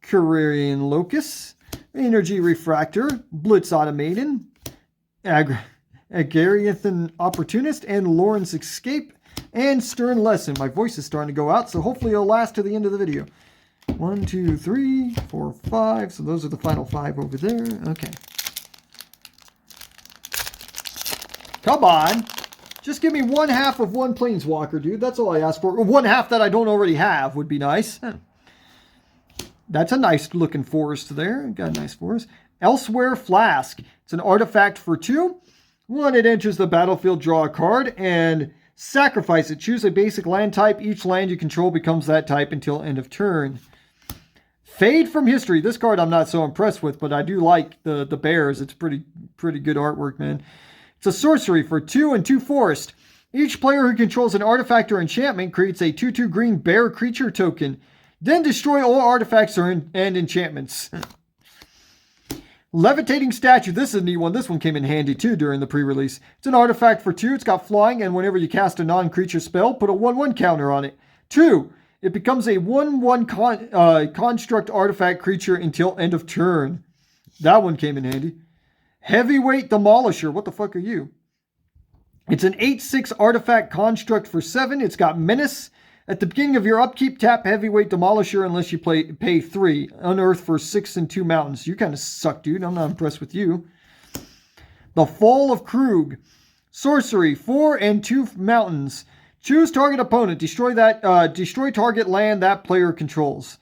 Careerian Locust, Energy Refractor, Blitz Automaton, Agariathan Opportunist, and Lawrence Escape, and Stern Lesson. My voice is starting to go out, so hopefully it'll last to the end of the video. 1, 2, 3, 4, 5. So those are the final 5 over there. Okay. Come on. Just give me 1/2 of one Planeswalker, dude. That's all I ask for. 1/2 that I don't already have would be nice. That's a nice looking forest there. Got a nice forest. Elsewhere Flask. It's an artifact for 2. When it enters the battlefield, draw a card and sacrifice it. Choose a basic land type. Each land you control becomes that type until end of turn. Fade from History. This card I'm not so impressed with, but I do like the bears. It's pretty good artwork, man. It's a sorcery for 2 and 2 forest. Each player who controls an artifact or enchantment creates a 2/2 green bear creature token. Then destroy all artifacts and enchantments. Levitating statue. This is a neat one. This one came in handy too during the pre-release. It's an artifact for 2. It's got flying, and whenever you cast a non-creature spell, put a 1/1 counter on it. 2. It becomes a 1/1 construct artifact creature until end of turn. That one came in handy. Heavyweight Demolisher. What the fuck are you? It's an 8/6 artifact construct for 7. It's got menace. At the beginning of your upkeep, tap Heavyweight Demolisher unless you pay 3. Unearth for 6 and 2 mountains. You kind of suck, dude. I'm not impressed with you. The Fall of Krug. Sorcery. 4 and 2 mountains. Choose target opponent. Destroy target land that player controls.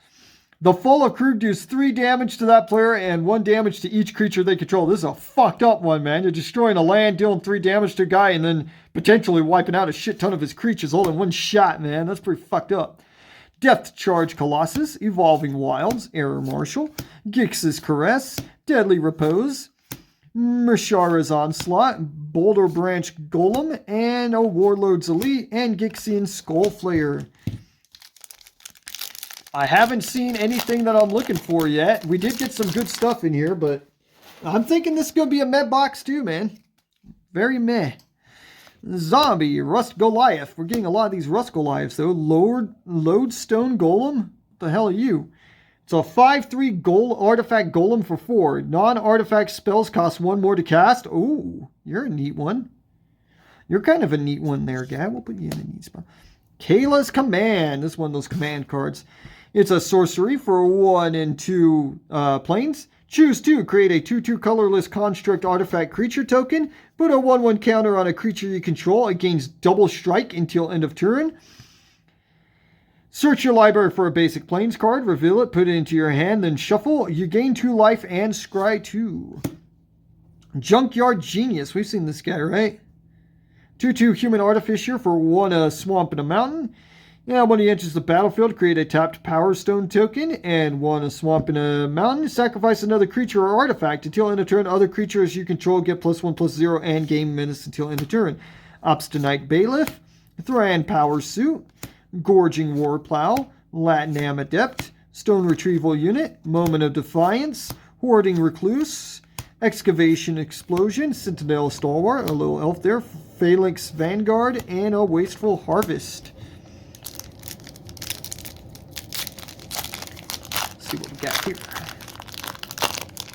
The Fall of Krug deals 3 damage to that player and 1 damage to each creature they control. This is a fucked up one, man. You're destroying a land, dealing 3 damage to a guy, and then potentially wiping out a shit ton of his creatures all in one shot, man. That's pretty fucked up. Depth Charge Colossus, Evolving Wilds, Error Marshal, Gix's Caress, Deadly Repose, Mishara's Onslaught, Boulder Branch Golem, and a Warlord's Elite, and Gixian Skullflayer. I haven't seen anything that I'm looking for yet. We did get some good stuff in here, but I'm thinking this is going to be a meh box too, man. Very meh. Zombie, Rust Goliath. We're getting a lot of these Rust Goliaths, though. Lodestone Golem? What the hell are you? It's a 5/3 artifact golem for 4. Non-artifact spells cost 1 more to cast. Ooh, you're a neat one. You're kind of a neat one there, guy. We'll put you in a neat spot. Kayla's Command. This is one of those command cards. It's a sorcery for 1 and 2 planes. Choose 2. Create a 2/2 colorless construct artifact creature token. Put a 1/1 counter on a creature you control. It gains double strike until end of turn. Search your library for a basic planes card. Reveal it. Put it into your hand. Then shuffle. You gain 2 life and scry 2. Junkyard Genius. We've seen this guy, right? 2/2 human artificer for 1 swamp and a mountain. Yeah, when he enters the battlefield, create a tapped Power Stone token and 1 swamp and a mountain. Sacrifice another creature or artifact until end of turn. Other creatures you control get +1/+0 and gain menace until end of turn. Obstinate Bailiff, Thran Power Suit, Gorging Warplow, Latinam Adept, Stone Retrieval Unit, Moment of Defiance, Hoarding Recluse, Excavation Explosion, Sentinel Stalwart, a little elf there, Phalanx Vanguard, and a Wasteful Harvest. Let's see what we got here.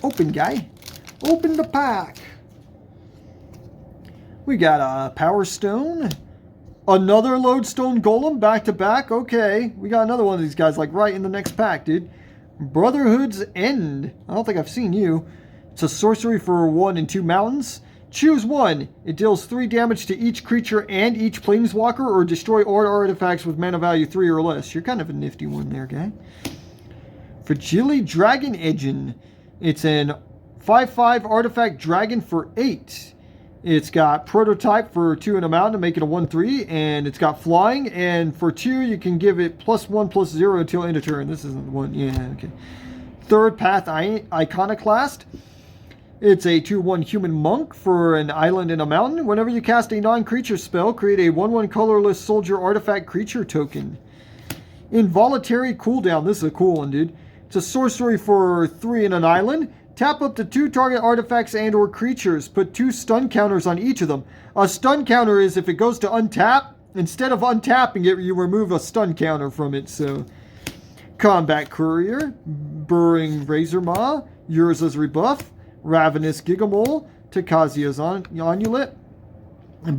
Open, guy. Open the pack. We got a Power Stone. Another Lodestone Golem back to back. Okay, we got another one of these guys like right in the next pack, dude. Brotherhood's End. I don't think I've seen you. It's a sorcery for 1 and 2 mountains. Choose 1. It deals 3 damage to each creature and each planeswalker, or destroy all artifacts with mana value 3 or less. You're kind of a nifty one there, guy. Fragile Dragon Engine. It's an 5/5 artifact dragon for 8. It's got prototype for 2 and a mountain to make it a 1/3, and it's got flying, and for 2 you can give it +1/+0 until end of turn. This isn't the one. Yeah, okay. Third Path Iconoclast. It's a 2/1 human monk for an island and a mountain. Whenever you cast a non-creature spell, create a 1/1 colorless soldier artifact creature token. Involuntary Cooldown. This is a cool one, dude. It's a sorcery for 3 in an island. Tap up to 2 target artifacts and or creatures. Put 2 stun counters on each of them. A stun counter is if it goes to untap, instead of untapping it, you remove a stun counter from it. So, Combat Courier, Burring Razor Maw, Urza's Rebuff, Ravenous Gigamole, Takazia's Onulet,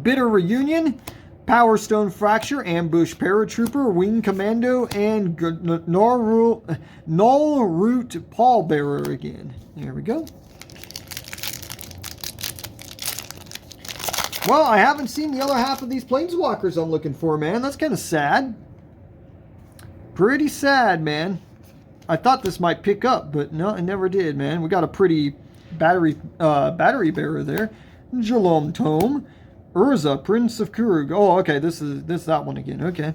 Bitter Reunion, Power Stone Fracture, Ambush Paratrooper, Wing Commando, and Null Root Pallbearer again. There we go. Well, I haven't seen the other half of these Planeswalkers I'm looking for, man. That's kind of sad. Pretty sad, man. I thought this might pick up, but no, it never did, man. We got a pretty battery bearer there. Jalom Tome. Urza, Prince of Kurug. Oh, okay, this is that one again. Okay.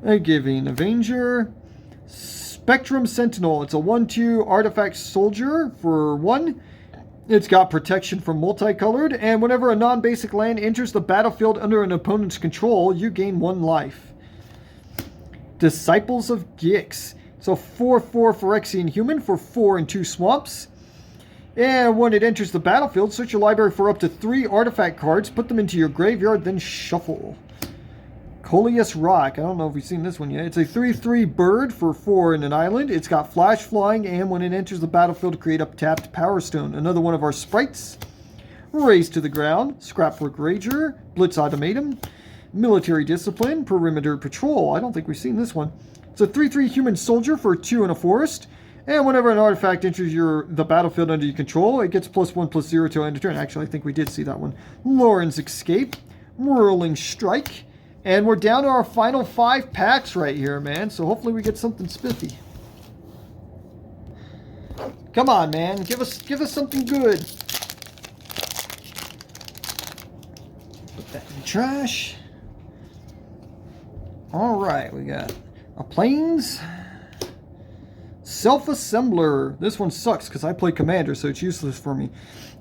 A Giving Avenger. Spectrum Sentinel. It's a 1/2 artifact soldier for 1. It's got protection from multicolored, and whenever a non-basic land enters the battlefield under an opponent's control, you gain 1 life. Disciples of Gix. So 4/4 Phyrexian human for 4 and 2 swamps. And when it enters the battlefield, search your library for up to 3 artifact cards, put them into your graveyard, then shuffle. Coleus Rock. I don't know if we've seen this one yet. It's a 3/3 bird for 4 in an island. It's got flash flying, and when it enters the battlefield, create a tapped Power Stone. Another one of our sprites. Raise to the ground. Scrapwork Rager. Blitz Automatum. Military Discipline. Perimeter Patrol. I don't think we've seen this one. It's a 3/3 human soldier for 2 in a forest. And whenever an artifact enters the battlefield under your control, it gets +1/+0 till end of turn. Actually, I think we did see that one. Lauren's Escape. Whirling Strike. And we're down to our final 5 packs right here, man. So hopefully we get something spiffy. Come on, man. Give us something good. Put that in the trash. All right, we got a Plains. Self-Assembler. This one sucks because I play Commander, so it's useless for me.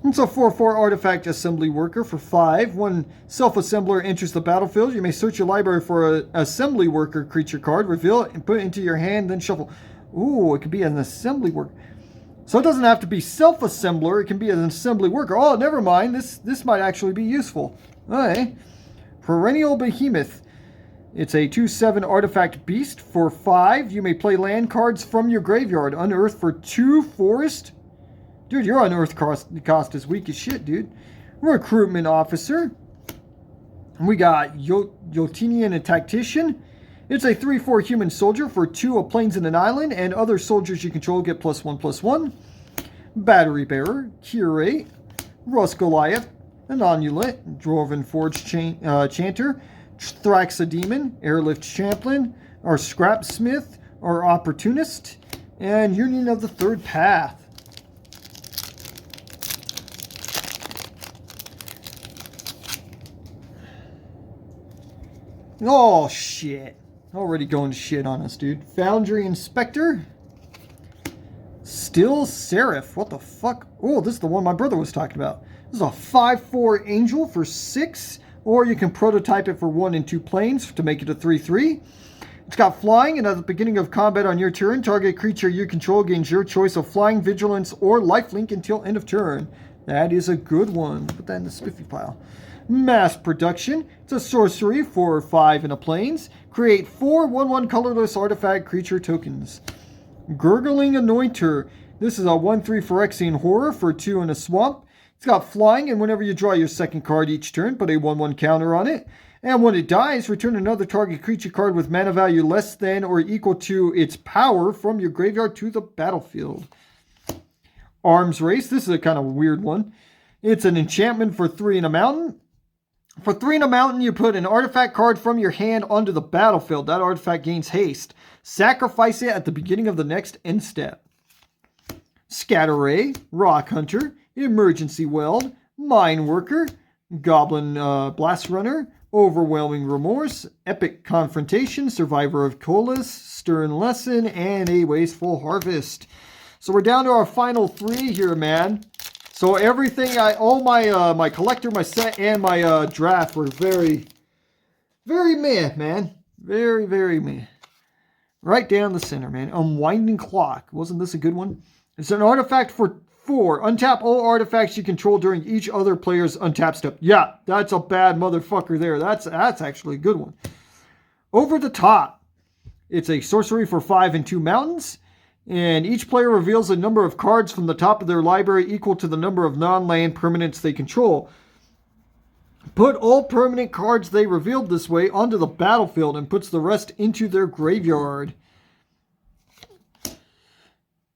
It's a 4/4 artifact assembly worker for 5. When Self-Assembler enters the battlefield, you may search your library for an assembly worker creature card, reveal it, and put it into your hand, then shuffle. Ooh, it could be an assembly worker. So it doesn't have to be Self-Assembler, it can be an assembly worker. Oh, never mind. This might actually be useful. Okay. Perennial Behemoth. It's a 2/7 artifact beast for 5. You may play land cards from your graveyard. Unearth for 2 forest. Dude, your unearth cost is weak as shit, dude. Recruitment Officer. We got Yotinian and Tactician. It's a 3/4 human soldier for 2 of plains in an island, and other soldiers you control get +1/+1. Battery Bearer. Curate. Rust Goliath. Anonulet. Dwarven Forge Chanter. Thraxodemon, Airlift Champlain, our Scrapsmith, our Opportunist, and Union of the Third Path. Oh, shit. Already going to shit on us, dude. Foundry Inspector. Still Seraph. What the fuck? Oh, this is the one my brother was talking about. This is a 5/4 Angel for 6. Or you can prototype it for 1 and 2 planes to make it a 3/3. It's got flying, and at the beginning of combat on your turn, target creature you control gains your choice of flying, vigilance, or lifelink until end of turn. That is a good one. Put that in the spiffy pile. Mass Production. It's a sorcery for 5 in a planes. Create 4 1/1 colorless artifact creature tokens. Gurgling Anointer. This is a 1/3 Phyrexian horror for 2 in a swamp. It's got flying, and whenever you draw your second card each turn, put a 1/1 counter on it. And when it dies, return another target creature card with mana value less than or equal to its power from your graveyard to the battlefield. Arms Race. This is a kind of weird one. It's an enchantment for 3 in a mountain. For 3 in a mountain, you put an artifact card from your hand onto the battlefield. That artifact gains haste. Sacrifice it at the beginning of the next end step. Scatter Ray. Rock Hunter. Emergency Weld, Mine Worker, Goblin Blast Runner, Overwhelming Remorse, Epic Confrontation, Survivor of Colas, Stern Lesson, and a Wasteful Harvest. So we're down to our final 3 here, man. So everything, all my my collector, my set, and my draft were very, very meh, man. Very, very meh. Right down the center, man. Unwinding Clock. Wasn't this a good one? It's an artifact for 4. Untap all artifacts you control during each other player's untap step. Yeah, that's a bad motherfucker there. That's actually a good one. Over the Top. It's a sorcery for 5 and 2 mountains. And each player reveals a number of cards from the top of their library equal to the number of non-land permanents they control. Put all permanent cards they revealed this way onto the battlefield and puts the rest into their graveyard.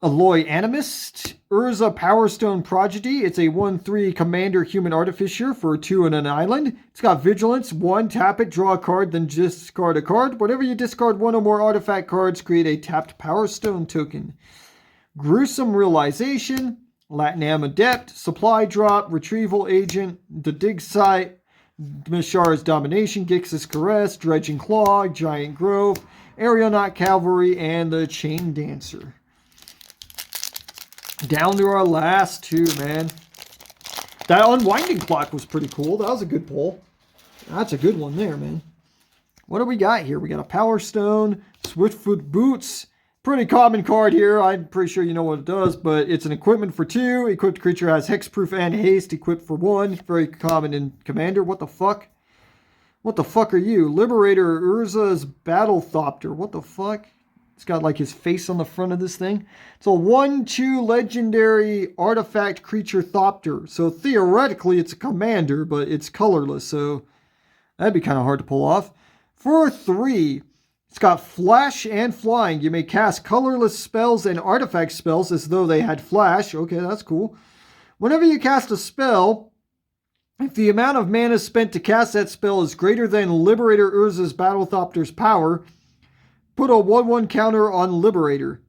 Alloy Animist, Urza Powerstone Prodigy. It's a 1/3 Commander Human Artificer for 2 in an island. It's got Vigilance, 1, tap it, draw a card, then discard a card. Whenever you discard 1 or more artifact cards, create a tapped Powerstone token. Gruesome Realization, Latinam Adept, Supply Drop, Retrieval Agent, The Dig Site, Mishara's Domination, Gix's Caress, Dredging Claw, Giant Grove, Aeronaut Cavalry, and the Chain Dancer. Down to our last 2, man. That unwinding clock was pretty cool. That was a good pull. That's a good one there, man. What do we got here? We got a Power Stone, Swiftfoot Boots. Pretty common card here. I'm pretty sure you know what it does, but it's an equipment for 2. Equipped creature has hexproof and haste. Equipped for 1. Very common in Commander. What the fuck? What the fuck are you? Liberator Urza's Battlethopter. What the fuck? It's got like his face on the front of this thing. It's a 1/2 legendary artifact creature Thopter. So theoretically it's a commander, but it's colorless. So that'd be kind of hard to pull off. For 3, it's got flash and flying. You may cast colorless spells and artifact spells as though they had flash. Okay, that's cool. Whenever you cast a spell, if the amount of mana spent to cast that spell is greater than Liberator Urza's Battlethopter's power, put a 1/1 counter on Liberator.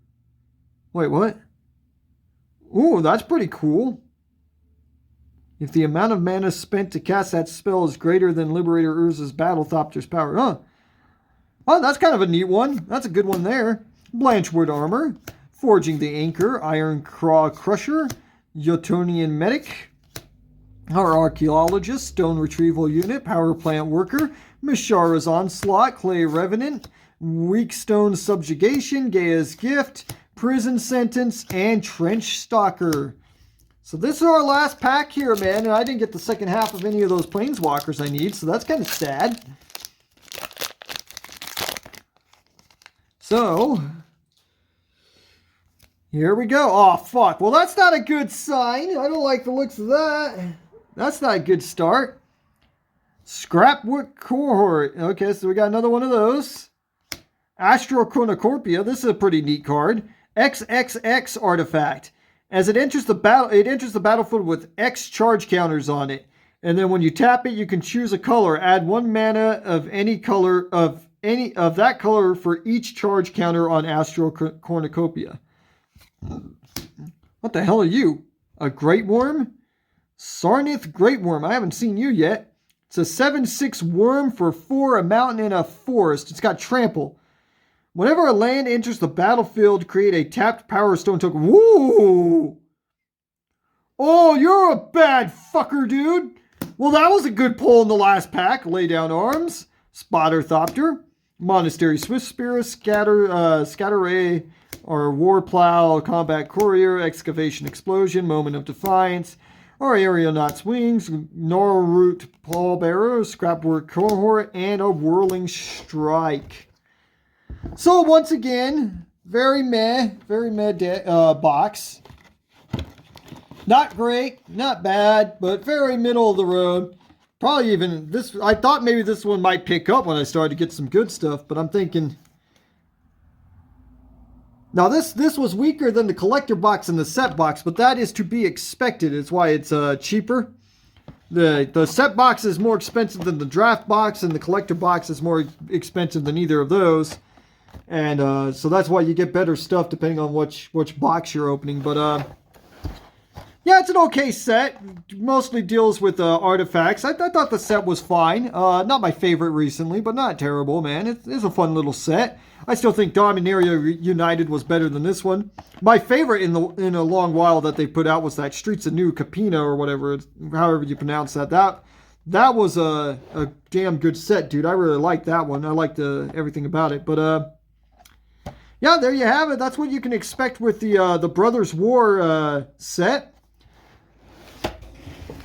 Wait, what? Ooh, that's pretty cool. If the amount of mana spent to cast that spell is greater than Liberator Urza's Battlethopter's power. Huh. Oh, that's kind of a neat one. That's a good one there. Blanchwood Armor, Forging the Anchor, Iron Craw Crusher, Yotonian Medic, our Archaeologist, Stone Retrieval Unit, Power Plant Worker, Mishara's Onslaught, Clay Revenant, Weak Stone Subjugation, Gaia's Gift, Prison Sentence, and Trench Stalker. So this is our last pack here, man, and I didn't get the second half of any of those Planeswalkers I need, so that's kind of sad. So, here we go. Oh, fuck. Well, that's not a good sign. I don't like the looks of that. That's not a good start. Scrapwood Cohort. Okay, so we got another one of those. Astral Cornucopia. This is a pretty neat card. XXX artifact. As it enters the battlefield with X charge counters on it. And then when you tap it, you can choose a color. Add 1 mana of any color of that color for each charge counter on Astral Cornucopia. What the hell are you? A Great Worm? Sarnith Great Worm. I haven't seen you yet. It's a 7/6 worm for 4, a mountain, and a forest. It's got trample. Whenever a land enters the battlefield, create a tapped Power Stone token. Woo! Oh, you're a bad fucker, dude. Well, that was a good pull in the last pack. Lay Down Arms, Spotter Thopter, Monastery Swift Spear, Scatter Ray, or War Plow, Combat Courier, Excavation Explosion, Moment of Defiance, or Aeronaut's Wings, Gnarlroot Pallbearer, Scrapwork Cohort, and a Whirling Strike. So once again, very meh box. Not great, not bad, but very middle of the road. Probably even this, I thought maybe this one might pick up when I started to get some good stuff, but I'm thinking... Now this was weaker than the collector box and the set box, but that is to be expected. It's why it's cheaper. The set box is more expensive than the draft box, and the collector box is more expensive than either of those. And so that's why you get better stuff depending on which box you're opening. But yeah, it's an okay set. Mostly deals with artifacts. I thought the set was fine. Not my favorite recently, but not terrible, man. It's a fun little set. I still think Dominaria United was better than this one. My favorite in a long while that they put out was that Streets of New Capena or whatever, however you pronounce that. That was a damn good set, dude. I really liked that one. I liked everything about it. But yeah, there you have it. That's what you can expect with the Brothers War set.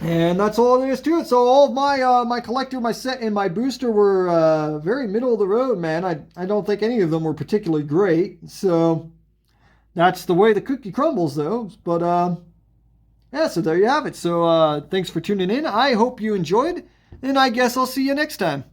And that's all there is to it. So all of my collector, my set, and my booster were very middle of the road, man. I don't think any of them were particularly great. So that's the way the cookie crumbles, though. But yeah, so there you have it. So thanks for tuning in. I hope you enjoyed, and I guess I'll see you next time.